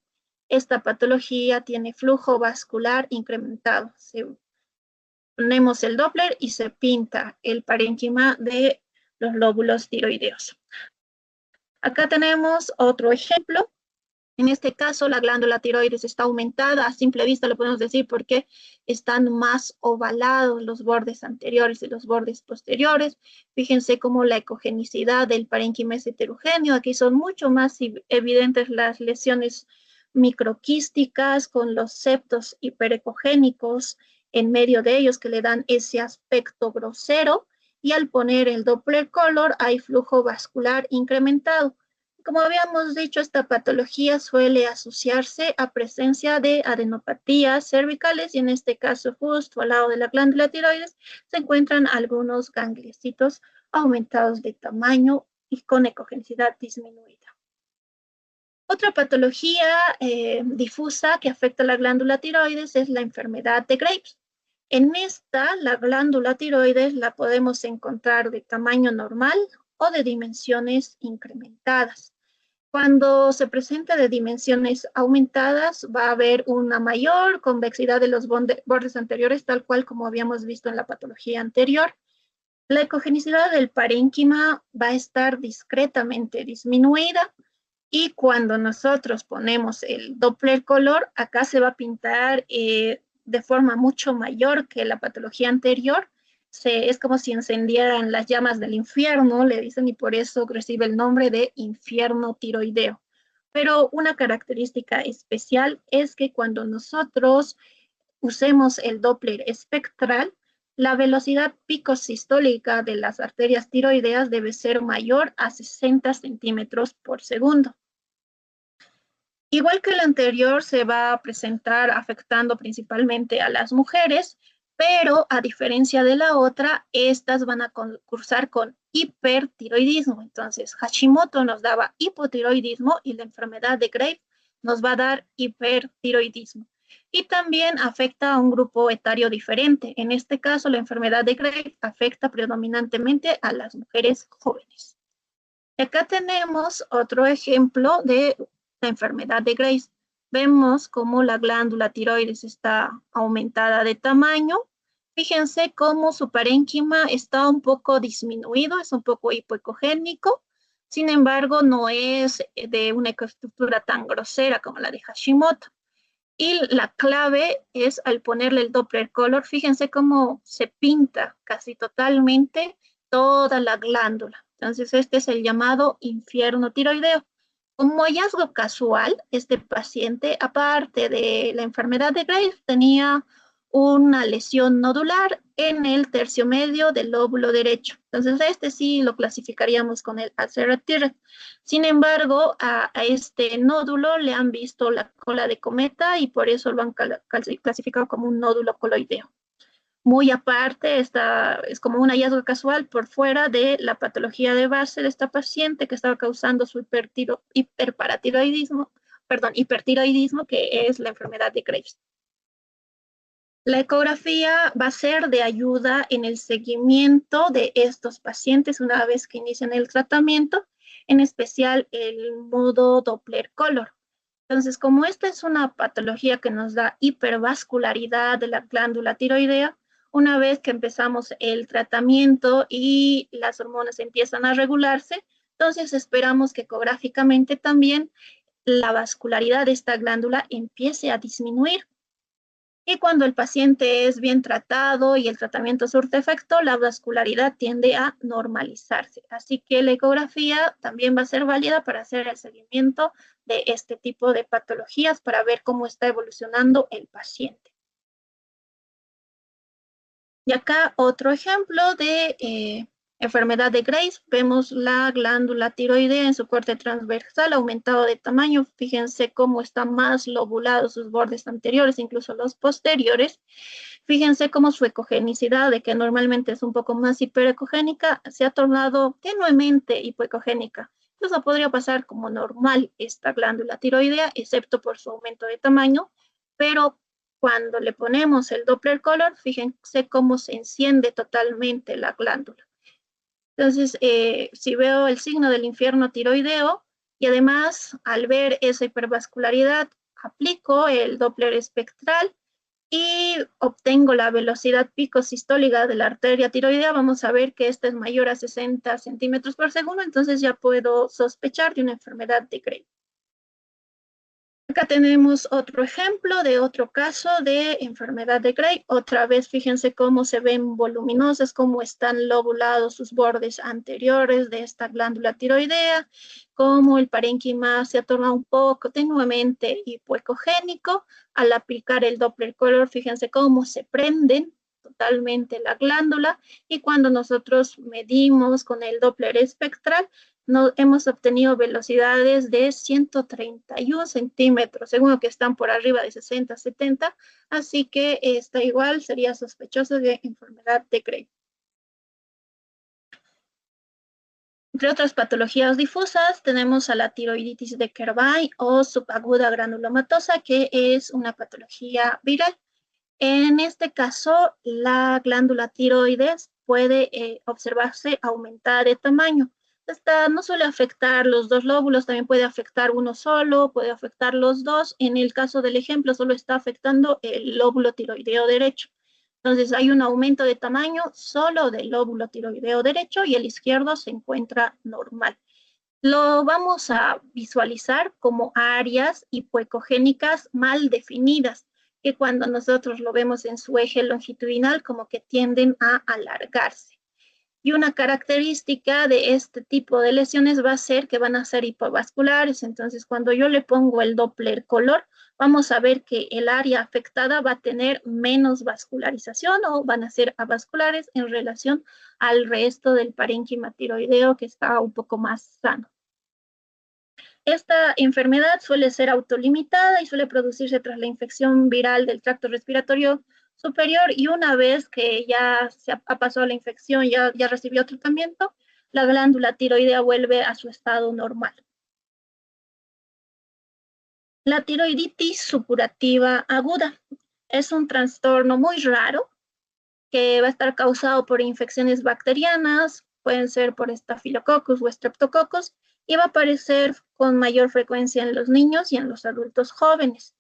esta patología tiene flujo vascular incrementado. Ponemos el Doppler y se pinta el parénquima de los lóbulos tiroideos. Acá tenemos otro ejemplo. En este caso, la glándula tiroides está aumentada. A simple vista lo podemos decir porque están más ovalados los bordes anteriores y los bordes posteriores. Fíjense cómo la ecogenicidad del parénquima es heterogéneo. Aquí son mucho más evidentes las lesiones microquísticas con los septos hiperecogénicos en medio de ellos que le dan ese aspecto grosero. Y al poner el Doppler color hay flujo vascular incrementado. Como habíamos dicho, esta patología suele asociarse a presencia de adenopatías cervicales y en este caso justo al lado de la glándula tiroides se encuentran algunos gangliocitos aumentados de tamaño y con ecogenicidad disminuida. Otra patología difusa que afecta a la glándula tiroides es la enfermedad de Graves. En esta, la glándula tiroides la podemos encontrar de tamaño normal o de dimensiones incrementadas. Cuando se presenta de dimensiones aumentadas, va a haber una mayor convexidad de los bordes anteriores, tal cual como habíamos visto en la patología anterior. La ecogenicidad del parénquima va a estar discretamente disminuida y cuando nosotros ponemos el Doppler color, acá se va a pintar de forma mucho mayor que la patología anterior. Es como si encendieran las llamas del infierno, le dicen, y por eso recibe el nombre de infierno tiroideo. Pero una característica especial es que cuando nosotros usemos el Doppler espectral, la velocidad picosistólica de las arterias tiroideas debe ser mayor a 60 centímetros por segundo. Igual que el anterior, se va a presentar afectando principalmente a las mujeres, pero a diferencia de la otra, estas van a cursar con hipertiroidismo. Entonces, Hashimoto nos daba hipotiroidismo y la enfermedad de Graves nos va a dar hipertiroidismo. Y también afecta a un grupo etario diferente. En este caso, la enfermedad de Graves afecta predominantemente a las mujeres jóvenes. Y acá tenemos otro ejemplo de la enfermedad de Graves. Vemos cómo la glándula tiroides está aumentada de tamaño. Fíjense cómo su parénquima está un poco disminuido, es un poco hipoecogénico. Sin embargo, no es de una ecoestructura tan grosera como la de Hashimoto. Y la clave es al ponerle el Doppler color, fíjense cómo se pinta casi totalmente toda la glándula. Entonces, este es el llamado infierno tiroideo. Como hallazgo casual, este paciente, aparte de la enfermedad de Graves, tenía una lesión nodular en el tercio medio del lóbulo derecho. Entonces, este sí lo clasificaríamos con el Ulcerated T-rex. Sin embargo, a este nódulo le han visto la cola de cometa y por eso lo han clasificado como un nódulo coloideo. Muy aparte, es como un hallazgo casual por fuera de la patología de base de esta paciente que estaba causando su hipertiroidismo, que es la enfermedad de Graves. La ecografía va a ser de ayuda en el seguimiento de estos pacientes una vez que inician el tratamiento, en especial el modo Doppler color. Entonces, como esta es una patología que nos da hipervascularidad de la glándula tiroidea, una vez que empezamos el tratamiento y las hormonas empiezan a regularse, entonces esperamos que ecográficamente también la vascularidad de esta glándula empiece a disminuir. Y cuando el paciente es bien tratado y el tratamiento surte efecto, la vascularidad tiende a normalizarse. Así que la ecografía también va a ser válida para hacer el seguimiento de este tipo de patologías para ver cómo está evolucionando el paciente. Y acá otro ejemplo de enfermedad de Graves. Vemos la glándula tiroidea en su corte transversal aumentado de tamaño. Fíjense cómo están más lobulados sus bordes anteriores, incluso los posteriores. Fíjense cómo su ecogenicidad, de que normalmente es un poco más hiperecogénica, se ha tornado tenuemente hipoecogénica. Incluso podría pasar como normal esta glándula tiroidea, excepto por su aumento de tamaño, pero cuando le ponemos el Doppler color, fíjense cómo se enciende totalmente la glándula. Entonces, si veo el signo del infierno tiroideo y además al ver esa hipervascularidad, aplico el Doppler espectral y obtengo la velocidad pico sistólica de la arteria tiroidea, vamos a ver que esta es mayor a 60 centímetros por segundo, entonces ya puedo sospechar de una enfermedad de Graves. Acá tenemos otro ejemplo de otro caso de enfermedad de Graves. Otra vez, fíjense cómo se ven voluminosas, cómo están lobulados sus bordes anteriores de esta glándula tiroidea, cómo el parénquima se ha tornado un poco tenuemente hipoecogénico. Al aplicar el Doppler color, fíjense cómo se prenden totalmente la glándula, y cuando nosotros medimos con el Doppler espectral, hemos obtenido velocidades de 131 centímetros, según lo que están por arriba de 60, 70, así que esta igual sería sospechosa de enfermedad de Graves. Entre otras patologías difusas, tenemos a la tiroiditis de Kervay o subaguda granulomatosa, que es una patología viral. En este caso, la glándula tiroides puede observarse aumentada de tamaño. Esta no suele afectar los dos lóbulos, también puede afectar uno solo, puede afectar los dos. En el caso del ejemplo, solo está afectando el lóbulo tiroideo derecho. Entonces, hay un aumento de tamaño solo del lóbulo tiroideo derecho y el izquierdo se encuentra normal. Lo vamos a visualizar como áreas hipoecogénicas mal definidas, que cuando nosotros lo vemos en su eje longitudinal, como que tienden a alargarse. Y una característica de este tipo de lesiones va a ser que van a ser hipovasculares. Entonces, cuando yo le pongo el Doppler color, vamos a ver que el área afectada va a tener menos vascularización o van a ser avasculares en relación al resto del parénquima tiroideo, que está un poco más sano. Esta enfermedad suele ser autolimitada y suele producirse tras la infección viral del tracto respiratorio superior, y una vez que ya se ha pasado la infección, ya recibió tratamiento, la glándula tiroidea vuelve a su estado normal. La tiroiditis supurativa aguda es un trastorno muy raro que va a estar causado por infecciones bacterianas, pueden ser por Staphylococcus o Streptococcus, y va a aparecer con mayor frecuencia en los niños y en los adultos jóvenes.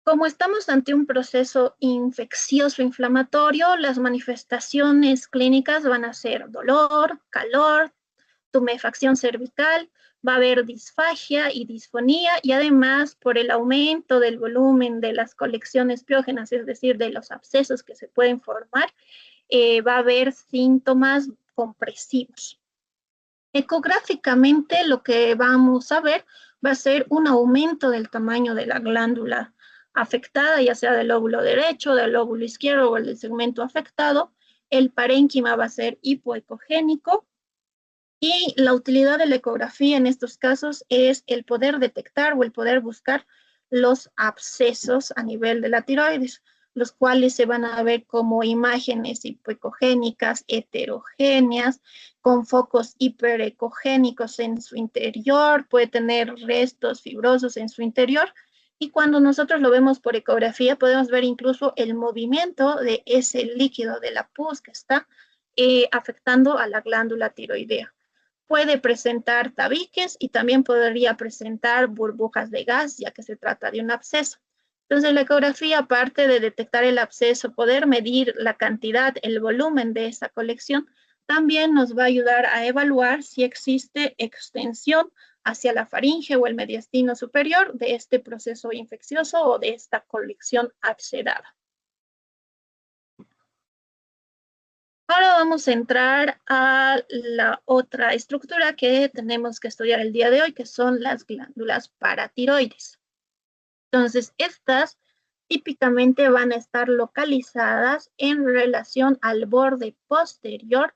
Como estamos ante un proceso infeccioso inflamatorio, las manifestaciones clínicas van a ser dolor, calor, tumefacción cervical, va a haber disfagia y disfonía, y además por el aumento del volumen de las colecciones piógenas, es decir, de los abscesos que se pueden formar, va a haber síntomas compresivos. Ecográficamente lo que vamos a ver va a ser un aumento del tamaño de la glándula afectada, ya sea del lóbulo derecho, del lóbulo izquierdo o el del segmento afectado. El parénquima va a ser hipoecogénico, y la utilidad de la ecografía en estos casos es el poder detectar o el poder buscar los abscesos a nivel de la tiroides, los cuales se van a ver como imágenes hipoecogénicas, heterogéneas, con focos hiperecogénicos en su interior, puede tener restos fibrosos en su interior, y cuando nosotros lo vemos por ecografía podemos ver incluso el movimiento de ese líquido de la pus que está afectando a la glándula tiroidea. Puede presentar tabiques y también podría presentar burbujas de gas, ya que se trata de un absceso. Entonces, la ecografía, aparte de detectar el absceso, poder medir la cantidad, el volumen de esa colección, también nos va a ayudar a evaluar si existe extensión hacia la faringe o el mediastino superior de este proceso infeccioso o de esta colección abscedada. Ahora vamos a entrar a la otra estructura que tenemos que estudiar el día de hoy, que son las glándulas paratiroides. Entonces, estas típicamente van a estar localizadas en relación al borde posterior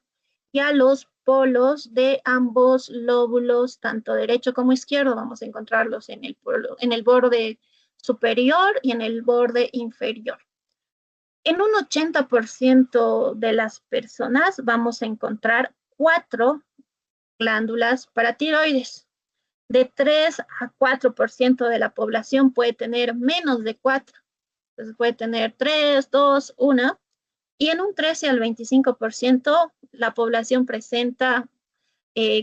y a los polos de ambos lóbulos, tanto derecho como izquierdo. Vamos a encontrarlos en el borde superior y en el borde inferior. En un 80% de las personas vamos a encontrar 4 glándulas paratiroides. De 3 a 4% de la población puede tener menos de 4. Entonces puede tener 3, 2, 1. Y en un 13 al 25% la población presenta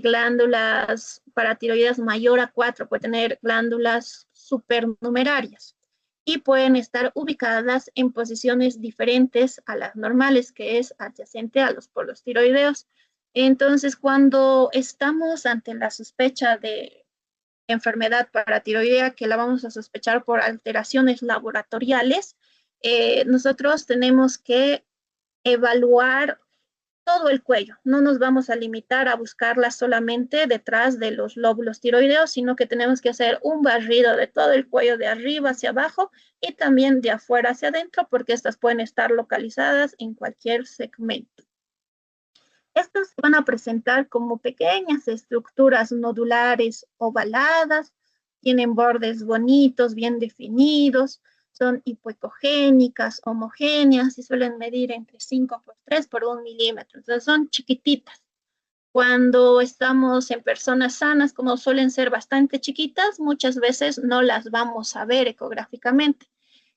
glándulas paratiroides mayor a 4. Puede tener glándulas supernumerarias. Y pueden estar ubicadas en posiciones diferentes a las normales, que es adyacente a los polos tiroideos. Entonces, cuando estamos ante la sospecha de enfermedad paratiroidea, que la vamos a sospechar por alteraciones laboratoriales, nosotros tenemos que evaluar todo el cuello. No nos vamos a limitar a buscarla solamente detrás de los lóbulos tiroideos, sino que tenemos que hacer un barrido de todo el cuello de arriba hacia abajo y también de afuera hacia adentro, porque estas pueden estar localizadas en cualquier segmento. Estas se van a presentar como pequeñas estructuras nodulares ovaladas, tienen bordes bonitos, bien definidos, son hipoecogénicas, homogéneas y suelen medir entre 5×3 por 1 milímetro. Entonces son chiquititas. Cuando estamos en personas sanas, como suelen ser bastante chiquitas, muchas veces no las vamos a ver ecográficamente.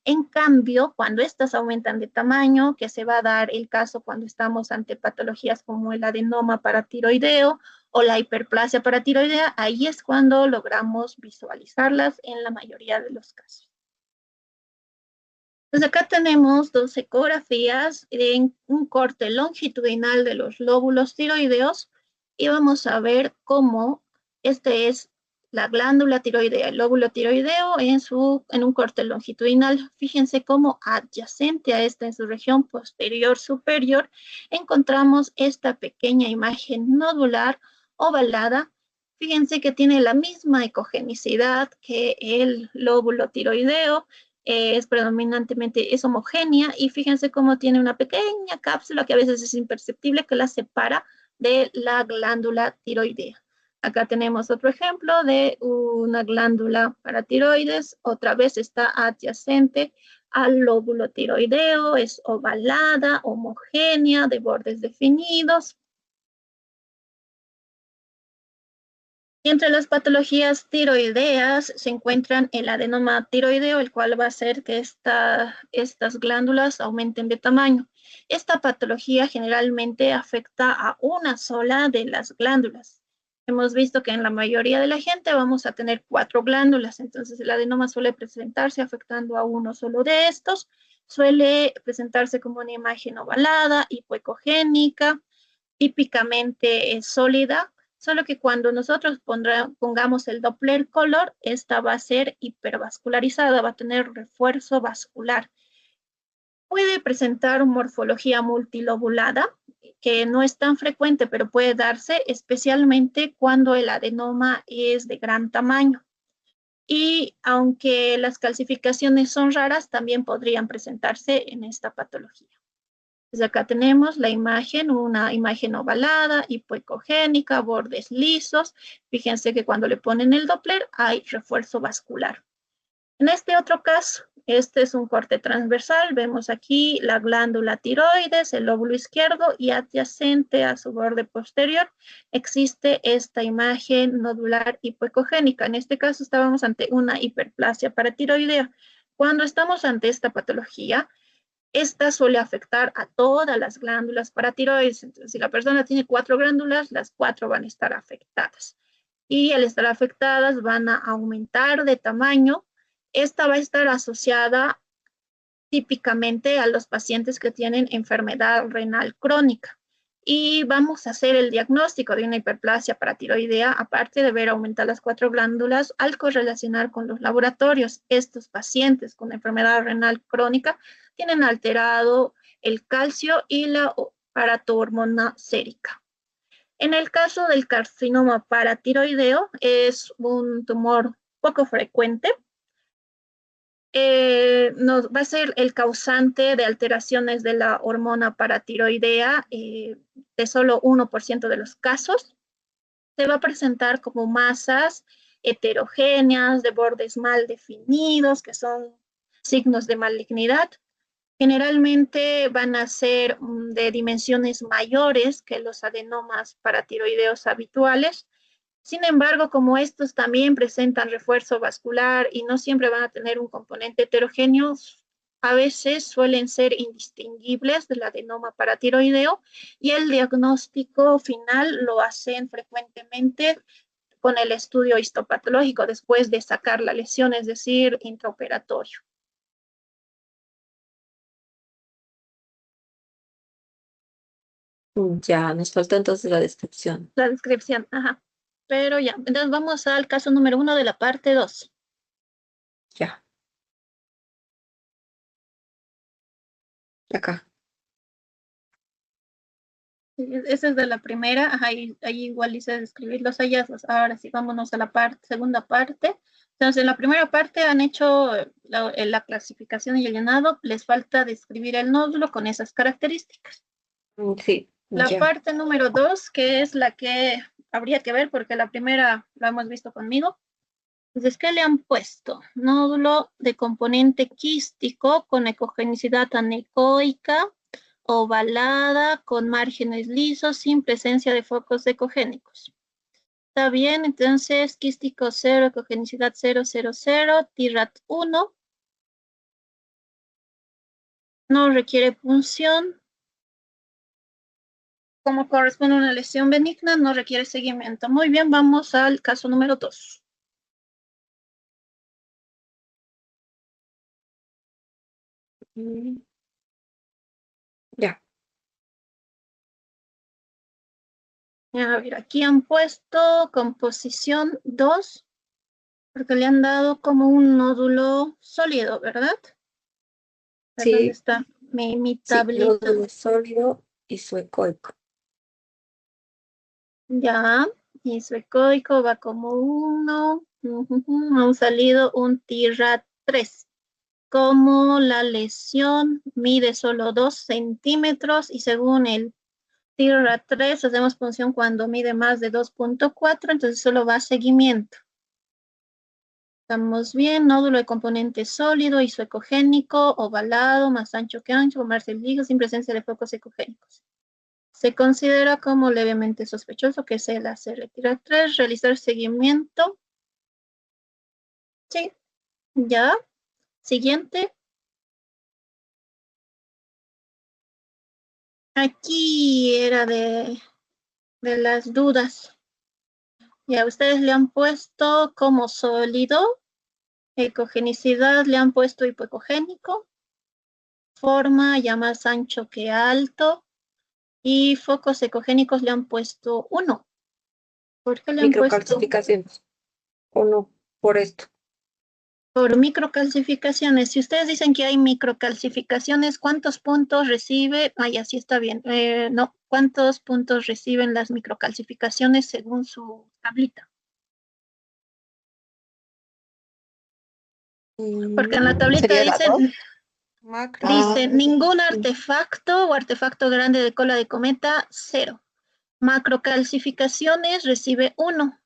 En cambio, cuando estas aumentan de tamaño, que se va a dar el caso cuando estamos ante patologías como el adenoma paratiroideo o la hiperplasia paratiroidea, ahí es cuando logramos visualizarlas en la mayoría de los casos. Entonces acá tenemos 2 ecografías en un corte longitudinal de los lóbulos tiroideos y vamos a ver cómo este es la glándula tiroidea, el lóbulo tiroideo en un corte longitudinal. Fíjense cómo adyacente a esta, en su región posterior superior, encontramos esta pequeña imagen nodular ovalada. Fíjense que tiene la misma ecogenicidad que el lóbulo tiroideo, es predominantemente, es homogénea, y fíjense cómo tiene una pequeña cápsula que a veces es imperceptible, que la separa de la glándula tiroidea. Acá tenemos otro ejemplo de una glándula paratiroides, otra vez está adyacente al lóbulo tiroideo, es ovalada, homogénea, de bordes definidos. Y entre las patologías tiroideas se encuentran el adenoma tiroideo, el cual va a hacer que estas glándulas aumenten de tamaño. Esta patología generalmente afecta a una sola de las glándulas. Hemos visto que en la mayoría de la gente vamos a tener 4 glándulas, entonces el adenoma suele presentarse afectando a uno solo de estos, suele presentarse como una imagen ovalada, hipoecogénica, típicamente es sólida, solo que cuando nosotros pongamos el Doppler color, esta va a ser hipervascularizada, va a tener refuerzo vascular. Puede presentar morfología multilobulada, que no es tan frecuente, pero puede darse especialmente cuando el adenoma es de gran tamaño. Y aunque las calcificaciones son raras, también podrían presentarse en esta patología. Entonces acá tenemos la imagen, una imagen ovalada, hipoecogénica, bordes lisos. Fíjense que cuando le ponen el Doppler hay refuerzo vascular. En este otro caso, este es un corte transversal. Vemos aquí la glándula tiroides, el lóbulo izquierdo, y adyacente a su borde posterior existe esta imagen nodular hipoecogénica. En este caso estábamos ante una hiperplasia paratiroidea. Cuando estamos ante esta patología, esta suele afectar a todas las glándulas paratiroides. Entonces, si la persona tiene 4 glándulas, las 4 van a estar afectadas. Y al estar afectadas van a aumentar de tamaño. Esta va a estar asociada típicamente a los pacientes que tienen enfermedad renal crónica. Y vamos a hacer el diagnóstico de una hiperplasia paratiroidea, aparte de ver aumentar las 4 glándulas, al correlacionar con los laboratorios. Estos pacientes con enfermedad renal crónica tienen alterado el calcio y la paratohormona sérica. En el caso del carcinoma paratiroideo, es un tumor poco frecuente. va a ser el causante de alteraciones de la hormona paratiroidea de solo 1% de los casos. Se va a presentar como masas heterogéneas, de bordes mal definidos, que son signos de malignidad. Generalmente van a ser de dimensiones mayores que los adenomas paratiroideos habituales. Sin embargo, como estos también presentan refuerzo vascular y no siempre van a tener un componente heterogéneo, a veces suelen ser indistinguibles del adenoma paratiroideo y el diagnóstico final lo hacen frecuentemente con el estudio histopatológico después de sacar la lesión, es decir, intraoperatorio. Ya, nos falta entonces la descripción. La descripción, ajá. Pero ya, entonces vamos al caso número 1 de la parte 2. Ya. Acá. Esa es de la primera, ajá, ahí igual hice describir los hallazgos. Ahora sí, vámonos a la segunda parte. Entonces, en la primera parte han hecho la clasificación y el llenado, les falta describir el nódulo con esas características. Sí, La ya. parte número 2, que es la que habría que ver, porque la primera la hemos visto conmigo. Entonces, ¿qué le han puesto? Nódulo de componente quístico con ecogenicidad anecoica, ovalada, con márgenes lisos, sin presencia de focos ecogénicos. Está bien, entonces quístico 0, ecogenicidad 000, TIRAT 1. No requiere punción. Como corresponde a una lesión benigna, no requiere seguimiento. Muy bien, vamos al caso número 2. Ya. A ver, aquí han puesto composición 2, porque le han dado como un nódulo sólido, ¿verdad? Sí. ¿Dónde está mi Sí, tablita? nódulo sólido y suecoico. Ya, y su ecoico va como 1. Han salido un TIRAT 3. Como la lesión mide solo 2 centímetros y según el TIRAT 3 hacemos punción cuando mide más de 2.4, entonces solo va a seguimiento. Estamos bien, nódulo de componente sólido, isoecogénico, ovalado, más ancho que ancho, con margen liso, sin presencia de focos ecogénicos. Se considera como levemente sospechoso que se le hace retirar 3, realizar seguimiento. Sí, ya. Siguiente. Aquí era de las dudas. Ya ustedes le han puesto como sólido, ecogenicidad le han puesto hipoecogénico, forma ya más ancho que alto y focos ecogénicos le han puesto 1. ¿Por qué le han puesto? Microcalcificaciones. O no, por esto. Por microcalcificaciones. Si ustedes dicen que hay microcalcificaciones, ¿cuántos puntos recibe? Ay, así está bien. No, ¿cuántos puntos reciben las microcalcificaciones según su tablita? Porque en la tablita ¿Sería la dice, dos? dice ningún artefacto o artefacto grande de cola de cometa, 0. Macrocalcificaciones recibe 1.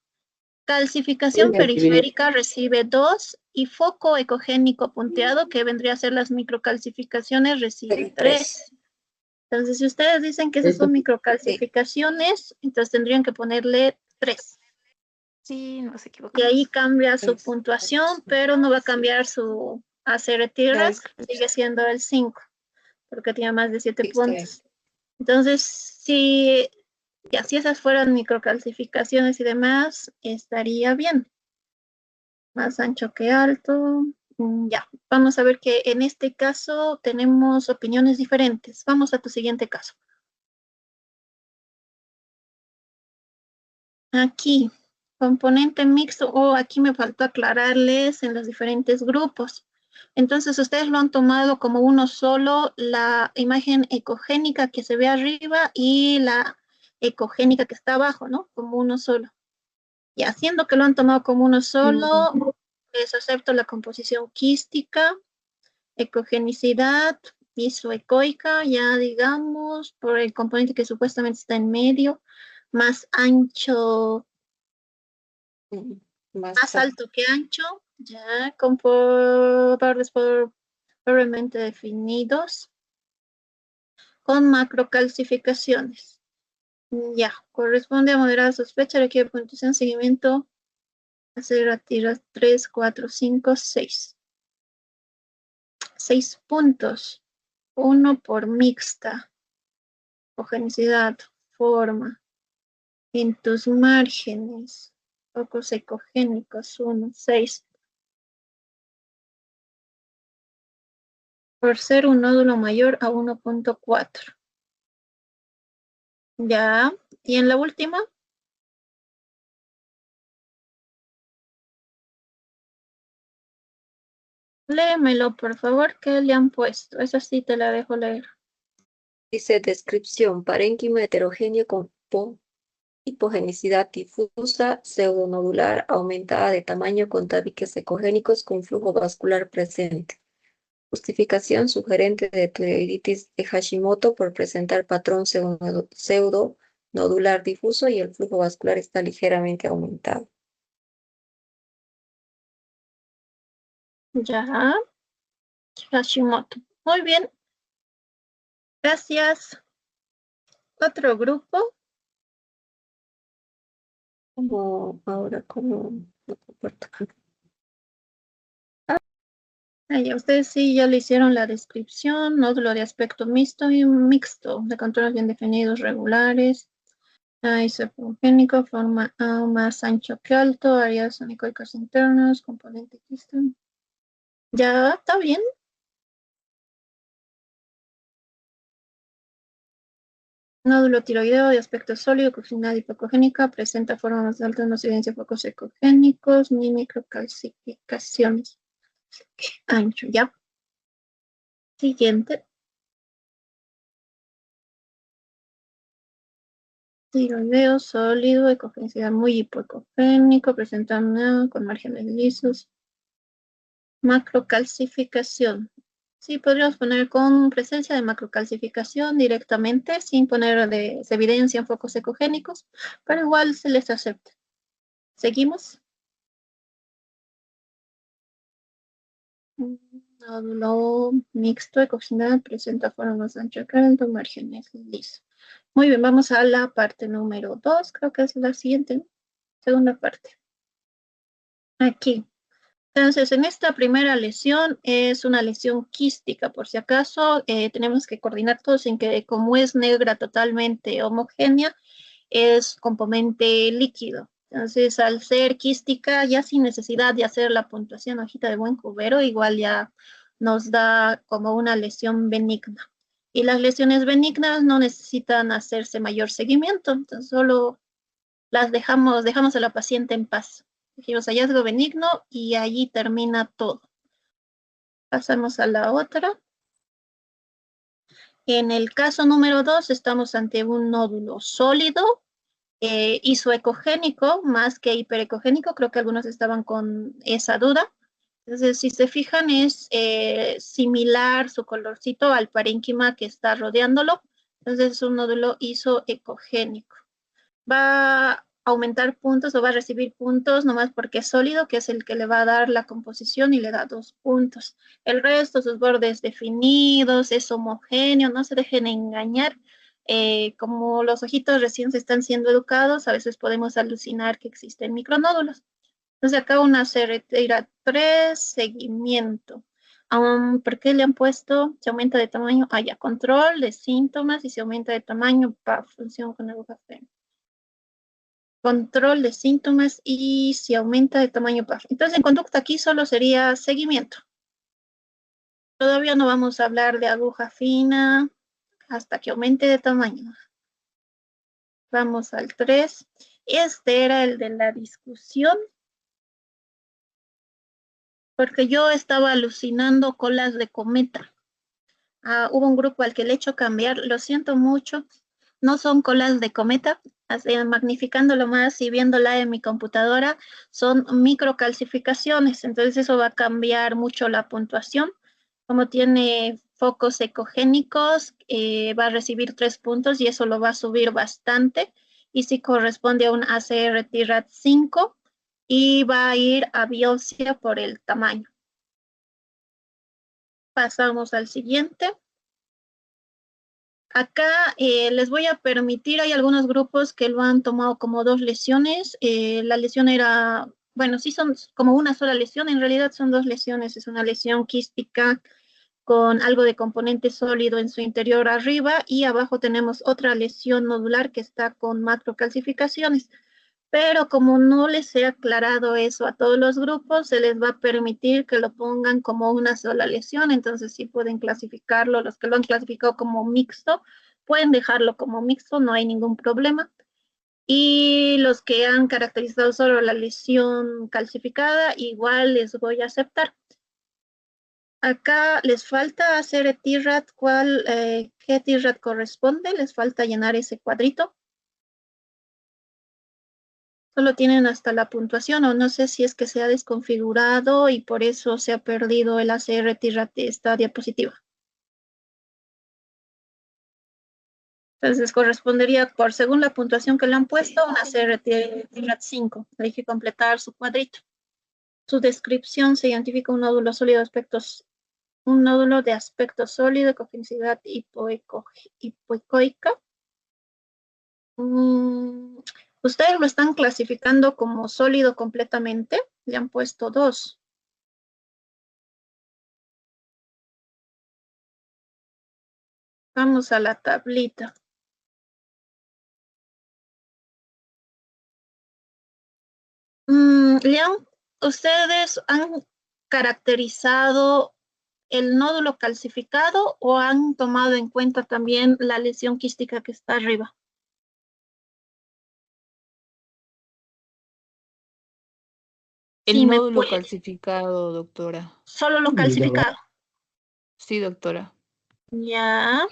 Calcificación periférica recibe 2 y foco ecogénico punteado, que vendría a ser las microcalcificaciones, recibe 3. Entonces, si ustedes dicen que esas son microcalcificaciones, entonces tendrían que ponerle 3. Sí, nos Y equivocamos. ahí cambia su puntuación, pero no va a cambiar su ACR-TRASC, sigue siendo el 5, porque tiene más de 7 puntos. Entonces, si esas fueran microcalcificaciones y demás, estaría bien. Más ancho que alto. Ya, vamos a ver que en este caso tenemos opiniones diferentes. Vamos a tu siguiente caso. Aquí, componente mixto, aquí me faltó aclararles en los diferentes grupos. Entonces, ustedes lo han tomado como uno solo, la imagen ecogénica que se ve arriba y la ecogénica que está abajo, ¿no? Como uno solo. Y haciendo que lo han tomado como uno solo, Les acepto la composición quística, ecogenicidad, isoecoica, ya digamos, por el componente que supuestamente está en medio, más ancho, Mm, más alto que ancho, ya con bordes pobremente definidos, con macrocalcificaciones. Ya, corresponde a moderada sospecha, requiere puntuación, seguimiento, hacer a tiras 3, 4, 5, 6. 6 puntos, 1 por mixta, homogenicidad, forma, en tus márgenes, focos ecogénicos, 1, 6. Por ser un nódulo mayor a 1.4. Ya, y en la última, léemelo, por favor, ¿qué le han puesto? Esa sí te la dejo leer. Dice descripción, parénquima heterogéneo con hipogenicidad difusa, pseudonodular, aumentada de tamaño con tabiques ecogénicos con flujo vascular presente. Justificación sugerente de tiroiditis de Hashimoto por presentar patrón pseudonodular difuso y el flujo vascular está ligeramente aumentado. Ya, Hashimoto. Muy bien, gracias. Otro grupo. Como ahora, como no comparto. Ya ustedes sí ya le hicieron la descripción, nódulo de aspecto mixto y mixto, de contornos bien definidos, regulares. Isopropénico, forma A más ancho que alto, áreas anecoicas internas, componente quista. Ya está bien. Nódulo tiroideo de aspecto sólido, cocina hipocogénica, presenta formas de alta incidencia de focos ecogénicos, ni microcalcificaciones. Ancho, ya. Siguiente. Tiroideo sólido, ecogenicidad muy hipocogénico, presenta con márgenes lisos. Macrocalcificación. Sí, podríamos poner con presencia de macrocalcificación directamente, sin poner se evidencia en focos ecogénicos, pero igual se les acepta. ¿Seguimos? Nódulo mixto, ecogenicidad, presenta formas ancho que alto, márgenes lisos. Muy bien, vamos a la parte número 2, creo que es la siguiente, ¿no? Segunda parte. Aquí. Entonces, en esta primera lesión es una lesión quística, por si acaso, tenemos que coordinar todos en que como es negra totalmente homogénea, es componente líquido. Entonces, al ser quística, ya sin necesidad de hacer la puntuación hojita de buen cubero, igual ya nos da como una lesión benigna. Y las lesiones benignas no necesitan hacerse mayor seguimiento, entonces solo las dejamos a la paciente en paz. Dijimos hallazgo benigno y allí termina todo. Pasamos a la otra. En el caso número 2 estamos ante un nódulo sólido, isoecogénico más que hiperecogénico. Creo que algunos estaban con esa duda. Entonces, si se fijan, es similar su colorcito al parénquima que está rodeándolo. Entonces, es un nódulo isoecogénico. Va a aumentar puntos o va a recibir puntos nomás porque es sólido, que es el que le va a dar la composición y le da 2 puntos. El resto, sus bordes definidos, es homogéneo, no se dejen engañar. Como los ojitos recién se están siendo educados, a veces podemos alucinar que existen micronódulos. Entonces acá una cerretera 3, seguimiento. ¿Por qué le han puesto? Se aumenta de tamaño, ya, control de síntomas y se aumenta de tamaño, función con aguja férrea. Control de síntomas y si aumenta de tamaño PAF. Entonces, en conducta aquí solo sería seguimiento. Todavía no vamos a hablar de aguja fina hasta que aumente de tamaño. Vamos al 3. Este era el de la discusión, porque yo estaba alucinando colas de cometa. Hubo un grupo al que le he hecho cambiar, lo siento mucho, no son colas de cometa, así, magnificándolo más y viéndola en mi computadora, son microcalcificaciones, entonces eso va a cambiar mucho la puntuación. Como tiene focos ecogénicos, va a recibir 3 puntos y eso lo va a subir bastante. Y si corresponde a un ACR TIRAT 5 y va a ir a biopsia por el tamaño. Pasamos al siguiente. Acá les voy a permitir, hay algunos grupos que lo han tomado como 2 lesiones. La lesión era, bueno, sí son como una sola lesión, en realidad son 2 lesiones. Es una lesión quística con algo de componente sólido en su interior arriba y abajo tenemos otra lesión nodular que está con macrocalcificaciones. Pero como no les he aclarado eso a todos los grupos, se les va a permitir que lo pongan como una sola lesión, entonces sí pueden clasificarlo, los que lo han clasificado como mixto, pueden dejarlo como mixto, no hay ningún problema. Y los que han caracterizado solo la lesión calcificada, igual les voy a aceptar. Acá les falta hacer el TIRAT, ¿qué TIRAT corresponde? Les falta llenar ese cuadrito. Solo tienen hasta la puntuación, o no sé si es que se ha desconfigurado y por eso se ha perdido el ACR TIRAT de esta diapositiva. Entonces correspondería, por según la puntuación que le han puesto, un ACR TIRAT 5. Hay que completar su cuadrito. Su descripción se identifica un nódulo sólido de aspectos, un nódulo de aspecto sólido, ecogenicidad hipoecoica. Ustedes lo están clasificando como sólido completamente, le han puesto 2. Vamos a la tablita. ¿Ustedes han caracterizado el nódulo calcificado o han tomado en cuenta también la lesión quística que está arriba? El Sí, nódulo calcificado, doctora. solo lo calcificado. Sí, doctora. Ya.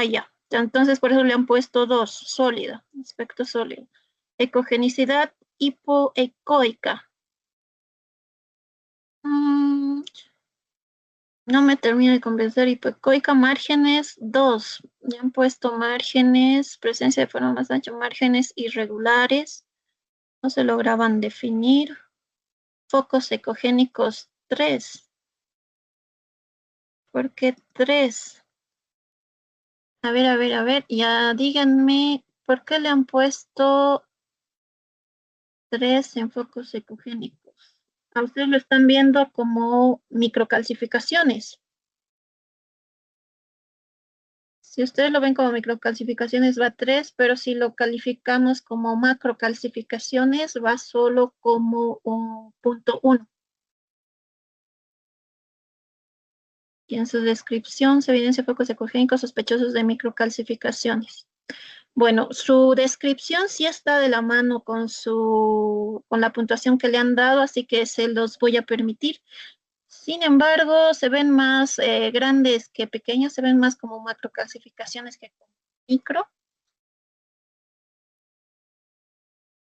Ya. Entonces, por eso le han puesto 2, sólida, aspecto sólido. Ecogenicidad hipoecoica. No me termina de convencer. Hipoecoica, márgenes 2. Le han puesto márgenes, presencia de forma más ancha, márgenes irregulares. No se lograban definir. Focos ecogénicos 3. ¿Por qué 3? A ver, ya díganme, ¿por qué le han puesto 3 en focos ecogénicos? A ustedes lo están viendo como microcalcificaciones. Si ustedes lo ven como microcalcificaciones va 3, pero si lo calificamos como macrocalcificaciones va solo como un punto 1. Y en su descripción se evidencia focos ecogénicos sospechosos de microcalcificaciones. Bueno, su descripción sí está de la mano con la puntuación que le han dado, así que se los voy a permitir. Sin embargo, se ven más grandes que pequeños, se ven más como macrocalcificaciones que como micro.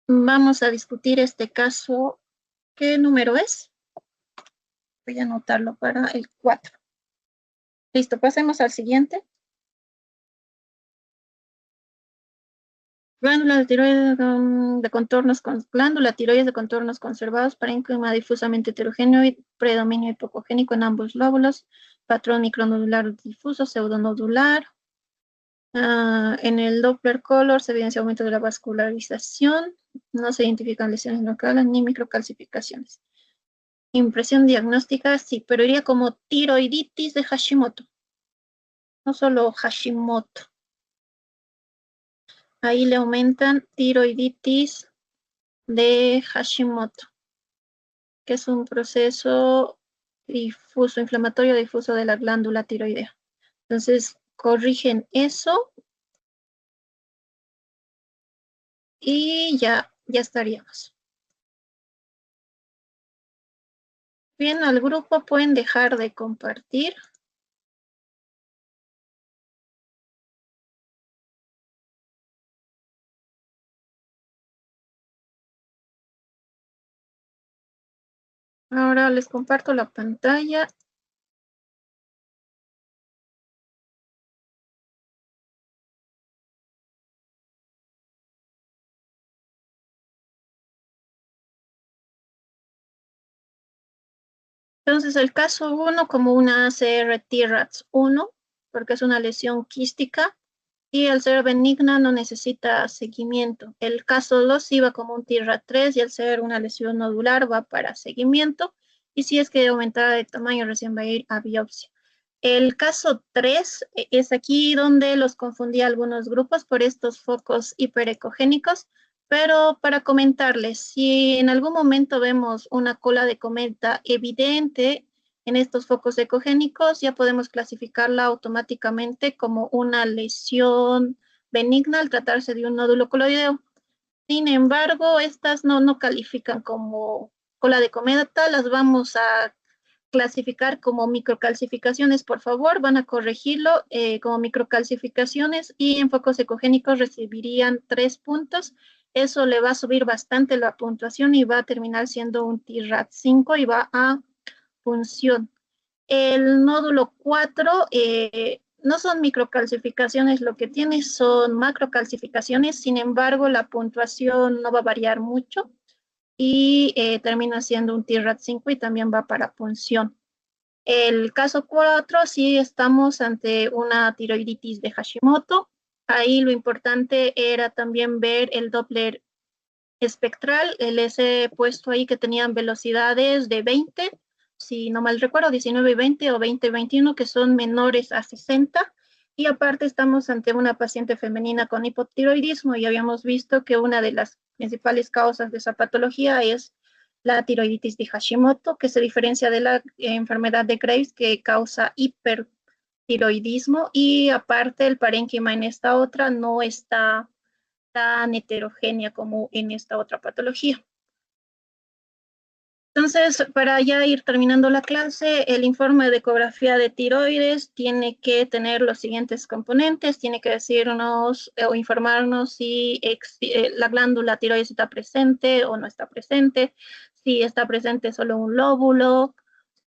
Vamos a discutir este caso. ¿Qué número es? Voy a anotarlo para el 4. Listo, pasemos al siguiente. Glándula tiroides de contornos glándula tiroides de contornos conservados, parénquima difusamente heterogéneo y predominio hipocogénico en ambos lóbulos, patrón micronodular difuso, pseudonodular. En el Doppler color se evidencia aumento de la vascularización, no se identifican lesiones locales ni microcalcificaciones. Impresión diagnóstica, sí, pero iría como tiroiditis de Hashimoto, no solo Hashimoto. Ahí le aumentan tiroiditis de Hashimoto, que es un proceso difuso, inflamatorio difuso de la glándula tiroidea. Entonces, corrigen eso y ya estaríamos. Bien, al grupo pueden dejar de compartir. Ahora les comparto la pantalla. Entonces, el caso 1 como una ACR TRATS 1, porque es una lesión quística, y al ser benigna no necesita seguimiento. El caso 2 iba como un TRAT 3 y al ser una lesión nodular va para seguimiento, y si es que aumentara de tamaño recién va a ir a biopsia. El caso 3 es aquí donde los confundí algunos grupos por estos focos hiperecogénicos, pero para comentarles, si en algún momento vemos una cola de cometa evidente en estos focos ecogénicos, ya podemos clasificarla automáticamente como una lesión benigna al tratarse de un nódulo coloideo. Sin embargo, estas no califican como cola de cometa, las vamos a clasificar como microcalcificaciones, por favor, van a corregirlo como microcalcificaciones y en focos ecogénicos recibirían 3 puntos. Eso le va a subir bastante la puntuación y va a terminar siendo un TRAT 5 y va a función. El nódulo 4 no son microcalcificaciones, lo que tiene son macrocalcificaciones, sin embargo, la puntuación no va a variar mucho y termina siendo un TRAT 5 y también va para punción. El caso 4, sí estamos ante una tiroiditis de Hashimoto. Ahí lo importante era también ver el Doppler espectral. Les he puesto ahí que tenían velocidades de 20, si no mal recuerdo, 19 y 20 o 20 y 21, que son menores a 60. Y aparte estamos ante una paciente femenina con hipotiroidismo y habíamos visto que una de las principales causas de esa patología es la tiroiditis de Hashimoto, que se diferencia de la enfermedad de Graves que causa hipertiroidismo, y aparte el parénquima en esta otra no está tan heterogénea como en esta otra patología. Entonces, para ya ir terminando la clase, el informe de ecografía de tiroides tiene que tener los siguientes componentes, tiene que decirnos o informarnos si la glándula tiroides está presente o no está presente, si está presente solo un lóbulo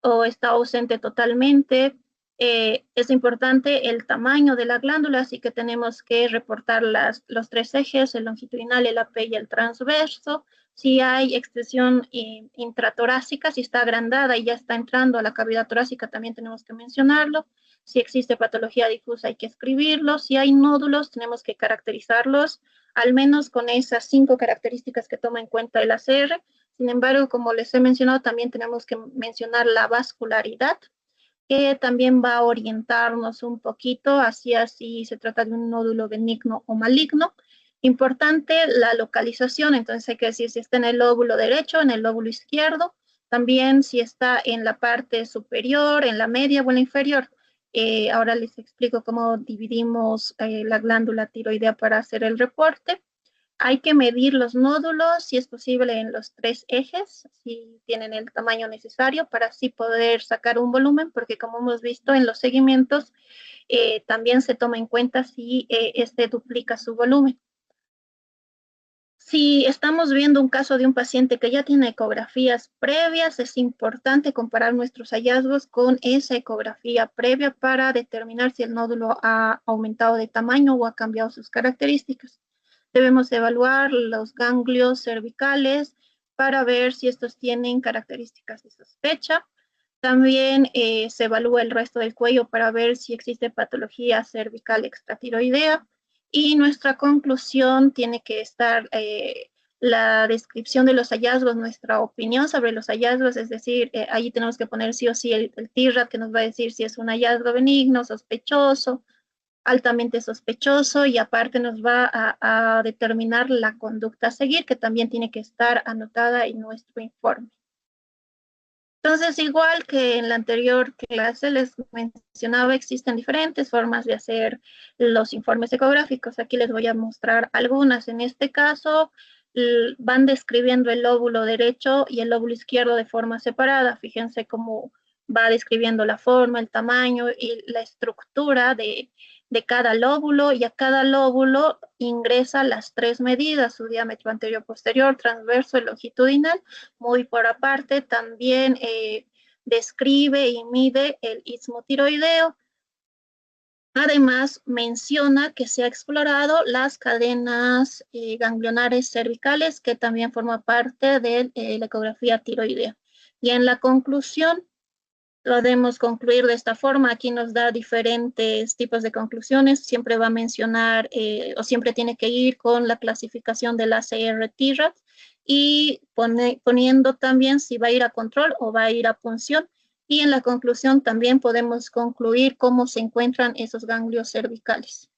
o está ausente totalmente. Es importante el tamaño de la glándula, así que tenemos que reportar los 3 ejes, el longitudinal, el AP y el transverso. Si hay extensión intratorácica, si está agrandada y ya está entrando a la cavidad torácica, también tenemos que mencionarlo. Si existe patología difusa, hay que escribirlo. Si hay nódulos, tenemos que caracterizarlos, al menos con esas 5 características que toma en cuenta el ACR. Sin embargo, como les he mencionado, también tenemos que mencionar la vascularidad, que también va a orientarnos un poquito hacia si se trata de un nódulo benigno o maligno. Importante la localización, entonces hay que decir si está en el lóbulo derecho, en el lóbulo izquierdo, también si está en la parte superior, en la media o en la inferior. Ahora les explico cómo dividimos la glándula tiroidea para hacer el reporte. Hay que medir los nódulos, si es posible, en los 3 ejes, si tienen el tamaño necesario para así poder sacar un volumen, porque como hemos visto en los seguimientos, también se toma en cuenta si este duplica su volumen. Si estamos viendo un caso de un paciente que ya tiene ecografías previas, es importante comparar nuestros hallazgos con esa ecografía previa para determinar si el nódulo ha aumentado de tamaño o ha cambiado sus características. Debemos evaluar los ganglios cervicales para ver si estos tienen características de sospecha. También se evalúa el resto del cuello para ver si existe patología cervical extratiroidea. Y nuestra conclusión tiene que estar la descripción de los hallazgos, nuestra opinión sobre los hallazgos, es decir, ahí tenemos que poner sí o sí el TRAT que nos va a decir si es un hallazgo benigno, sospechoso, altamente sospechoso, y aparte nos va a determinar la conducta a seguir, que también tiene que estar anotada en nuestro informe. Entonces, igual que en la anterior clase les mencionaba, existen diferentes formas de hacer los informes ecográficos. Aquí les voy a mostrar algunas. En este caso, van describiendo el lóbulo derecho y el lóbulo izquierdo de forma separada. Fíjense cómo va describiendo la forma, el tamaño y la estructura de de cada lóbulo, y a cada lóbulo ingresa las 3 medidas, su diámetro anterior-posterior, transverso y longitudinal. Muy por aparte, también describe y mide el istmo tiroideo. Además, menciona que se ha explorado las cadenas ganglionares cervicales, que también forma parte de la ecografía tiroidea. Y en la conclusión, podemos concluir de esta forma. Aquí nos da diferentes tipos de conclusiones. Siempre va a mencionar o siempre tiene que ir con la clasificación del ACR-TRAT y poniendo también si va a ir a control o va a ir a punción. Y en la conclusión también podemos concluir cómo se encuentran esos ganglios cervicales.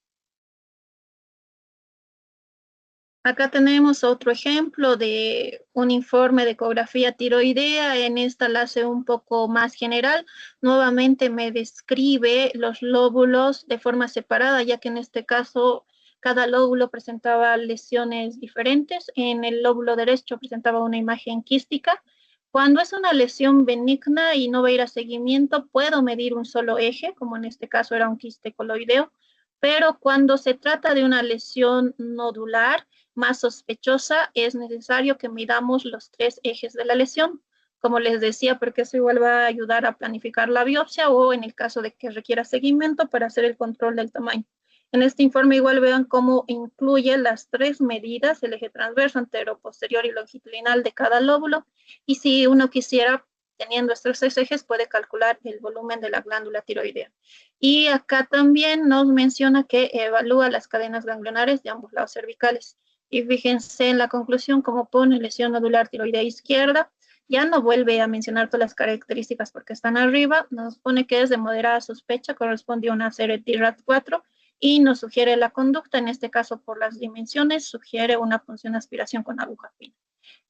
Acá tenemos otro ejemplo de un informe de ecografía tiroidea. En esta la hace un poco más general. Nuevamente me describe los lóbulos de forma separada, ya que en este caso cada lóbulo presentaba lesiones diferentes. En el lóbulo derecho presentaba una imagen quística. Cuando es una lesión benigna y no va a ir a seguimiento, puedo medir un solo eje, como en este caso era un quiste coloideo. Pero cuando se trata de una lesión nodular más sospechosa, es necesario que midamos los 3 ejes de la lesión. Como les decía, porque eso igual va a ayudar a planificar la biopsia o en el caso de que requiera seguimiento para hacer el control del tamaño. En este informe igual vean cómo incluye las 3 medidas, el eje transverso, antero, posterior y longitudinal de cada lóbulo. Y si uno quisiera, teniendo estos 3 ejes, puede calcular el volumen de la glándula tiroidea. Y acá también nos menciona que evalúa las cadenas ganglionares de ambos lados cervicales. Y fíjense en la conclusión cómo pone lesión nodular tiroidea izquierda. Ya no vuelve a mencionar todas las características porque están arriba. Nos pone que es de moderada sospecha, corresponde a una ACR-TRAT4 y nos sugiere la conducta, en este caso por las dimensiones, sugiere una punción de aspiración con aguja fina.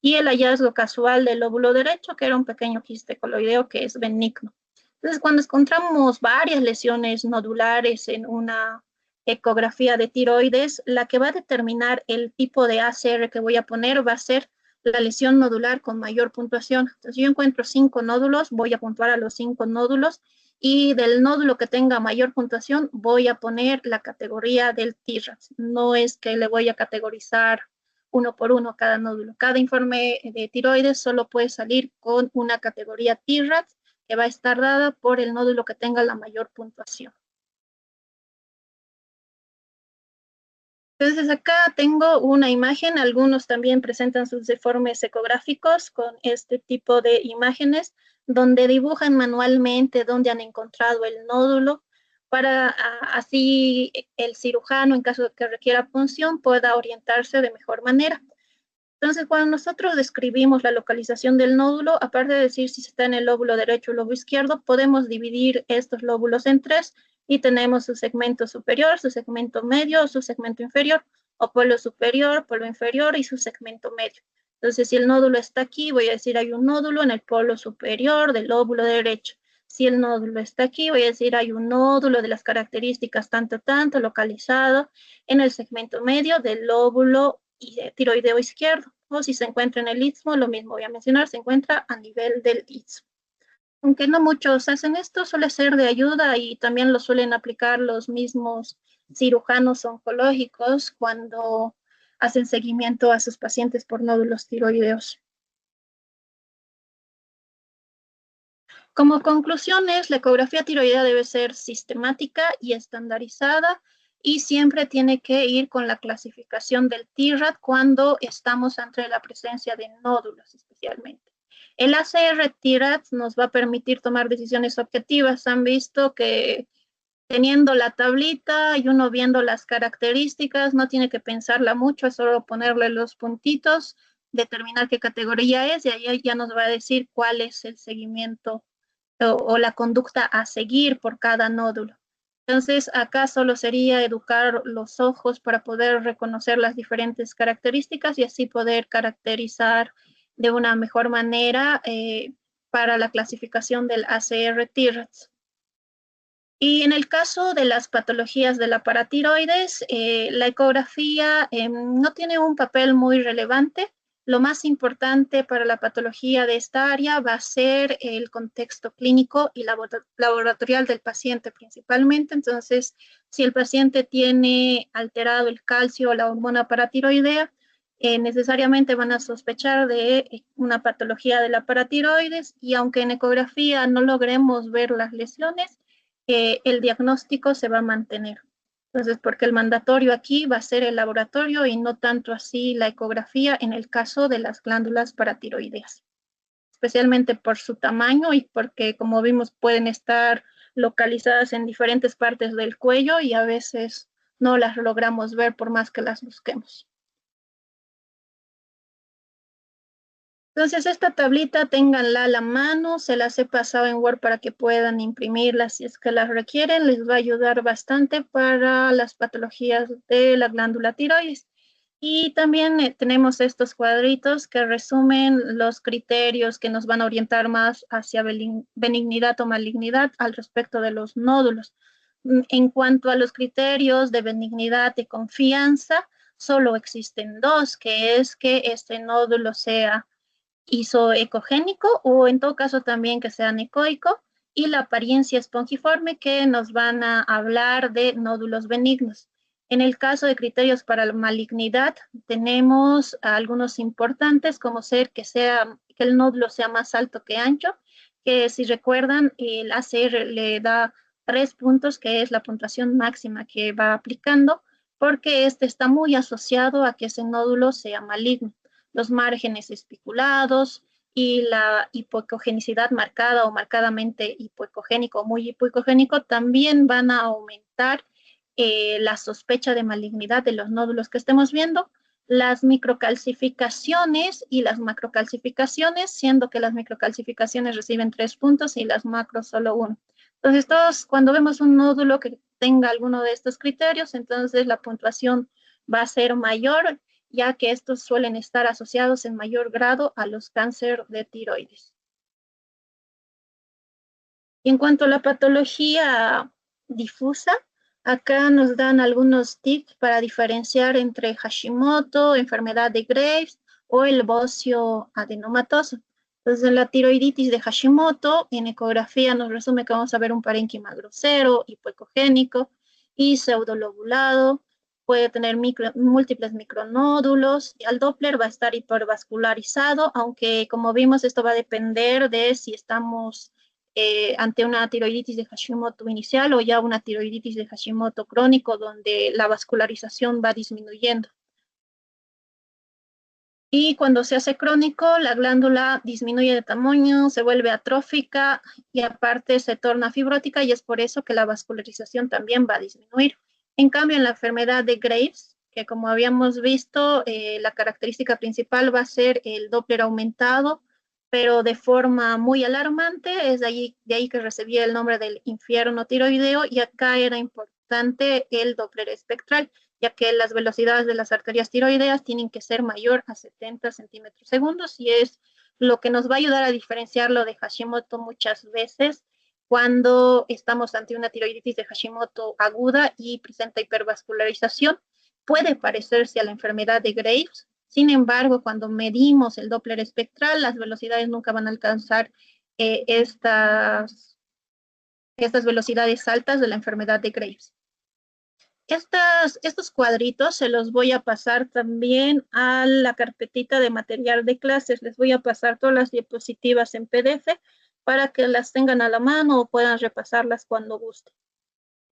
Y el hallazgo casual del lóbulo derecho, que era un pequeño quiste coloideo que es benigno. Entonces, cuando encontramos varias lesiones nodulares en una ecografía de tiroides, la que va a determinar el tipo de ACR que voy a poner va a ser la lesión nodular con mayor puntuación. Entonces, si yo encuentro 5 nódulos, voy a puntuar a los 5 nódulos y del nódulo que tenga mayor puntuación voy a poner la categoría del TRAT. No es que le voy a categorizar uno por uno cada nódulo. Cada informe de tiroides solo puede salir con una categoría TRAT que va a estar dada por el nódulo que tenga la mayor puntuación. Entonces acá tengo una imagen, algunos también presentan sus informes ecográficos con este tipo de imágenes, donde dibujan manualmente dónde han encontrado el nódulo, para así el cirujano, en caso de que requiera punción, pueda orientarse de mejor manera. Entonces, cuando nosotros describimos la localización del nódulo, aparte de decir si está en el lóbulo derecho o lóbulo izquierdo, podemos dividir estos lóbulos en 3 y tenemos su segmento superior, su segmento medio, su segmento inferior, o polo superior, polo inferior y su segmento medio. Entonces, si el nódulo está aquí, voy a decir hay un nódulo en el polo superior del lóbulo derecho. Si el nódulo está aquí, voy a decir hay un nódulo de las características tanto localizado en el segmento medio del lóbulo tiroideo izquierdo. O si se encuentra en el istmo, lo mismo voy a mencionar, se encuentra a nivel del istmo. Aunque no muchos hacen esto, suele ser de ayuda y también lo suelen aplicar los mismos cirujanos oncológicos cuando hacen seguimiento a sus pacientes por nódulos tiroideos. Como conclusiones, la ecografía tiroidea debe ser sistemática y estandarizada y siempre tiene que ir con la clasificación del TRAT cuando estamos ante la presencia de nódulos especialmente. El ACR-TRAT nos va a permitir tomar decisiones objetivas. Han visto que teniendo la tablita y uno viendo las características, no tiene que pensarla mucho, es solo ponerle los puntitos, determinar qué categoría es y ahí ya nos va a decir cuál es el seguimiento o la conducta a seguir por cada nódulo. Entonces, acá solo sería educar los ojos para poder reconocer las diferentes características y así poder caracterizar de una mejor manera para la clasificación del ACR-TRAT. Y en el caso de las patologías de la paratiroides, la ecografía no tiene un papel muy relevante. lo más importante para la patología de esta área va a ser el contexto clínico y laboratorial del paciente principalmente. Entonces, si el paciente tiene alterado el calcio o la hormona paratiroidea, necesariamente van a sospechar de una patología de la paratiroides, y aunque en ecografía no logremos ver las lesiones, el diagnóstico se va a mantener. Entonces, porque el mandatorio aquí va a ser el laboratorio y no tanto así la ecografía en el caso de las glándulas paratiroideas, especialmente por su tamaño y porque, como vimos, pueden estar localizadas en diferentes partes del cuello y a veces no las logramos ver por más que las busquemos. Entonces, esta tablita ténganla a la mano, se las he pasado en Word para que puedan imprimirla si es que las requieren. Les va a ayudar bastante para las patologías de la glándula tiroides. Y también tenemos estos cuadritos que resumen los criterios que nos van a orientar más hacia benignidad o malignidad al respecto de los nódulos. En cuanto a los criterios de benignidad y confianza, solo existen dos, que es que este nódulo sea isoecogénico o en todo caso también que sea anecoico, y la apariencia espongiforme, que nos van a hablar de nódulos benignos. En el caso de criterios para la malignidad, tenemos algunos importantes, como ser que el nódulo sea más alto que ancho, que si recuerdan, el ACR le da 3 puntos, que es la puntuación máxima que va aplicando, porque este está muy asociado a que ese nódulo sea maligno. Los márgenes espiculados y la hipoecogenicidad marcada o marcadamente hipoecogénico o muy hipoecogénico también van a aumentar la sospecha de malignidad de los nódulos que estemos viendo. Las microcalcificaciones y las macrocalcificaciones, siendo que las microcalcificaciones reciben 3 puntos y las macros solo 1. Entonces, todos, cuando vemos un nódulo que tenga alguno de estos criterios, entonces la puntuación va a ser mayor, ya que estos suelen estar asociados en mayor grado a los cánceres de tiroides. Y en cuanto a la patología difusa, acá nos dan algunos tips para diferenciar entre Hashimoto, enfermedad de Graves o el bocio adenomatoso. Entonces, en la tiroiditis de Hashimoto, en ecografía nos resume que vamos a ver un parénquima grosero, hipoecogénico y pseudolobulado. Puede tener múltiples micronódulos. Al Doppler va a estar hipervascularizado, aunque como vimos esto va a depender de si estamos ante una tiroiditis de Hashimoto inicial o ya una tiroiditis de Hashimoto crónico, donde la vascularización va disminuyendo. Y cuando se hace crónico, la glándula disminuye de tamaño, se vuelve atrófica y aparte se torna fibrótica, y es por eso que la vascularización también va a disminuir. En cambio, en la enfermedad de Graves, que como habíamos visto, la característica principal va a ser el Doppler aumentado, pero de forma muy alarmante. Es de ahí que recibía el nombre del infierno tiroideo, y acá era importante el Doppler espectral, ya que las velocidades de las arterias tiroideas tienen que ser mayor a 70 centímetros segundos, y es lo que nos va a ayudar a diferenciarlo de Hashimoto muchas veces cuando estamos ante una tiroiditis de Hashimoto aguda y presenta hipervascularización. Puede parecerse a la enfermedad de Graves. Sin embargo, cuando medimos el Doppler espectral, las velocidades nunca van a alcanzar estas velocidades altas de la enfermedad de Graves. Estos cuadritos se los voy a pasar también a la carpetita de material de clases. Les voy a pasar todas las diapositivas en PDF para que las tengan a la mano o puedan repasarlas cuando gusten.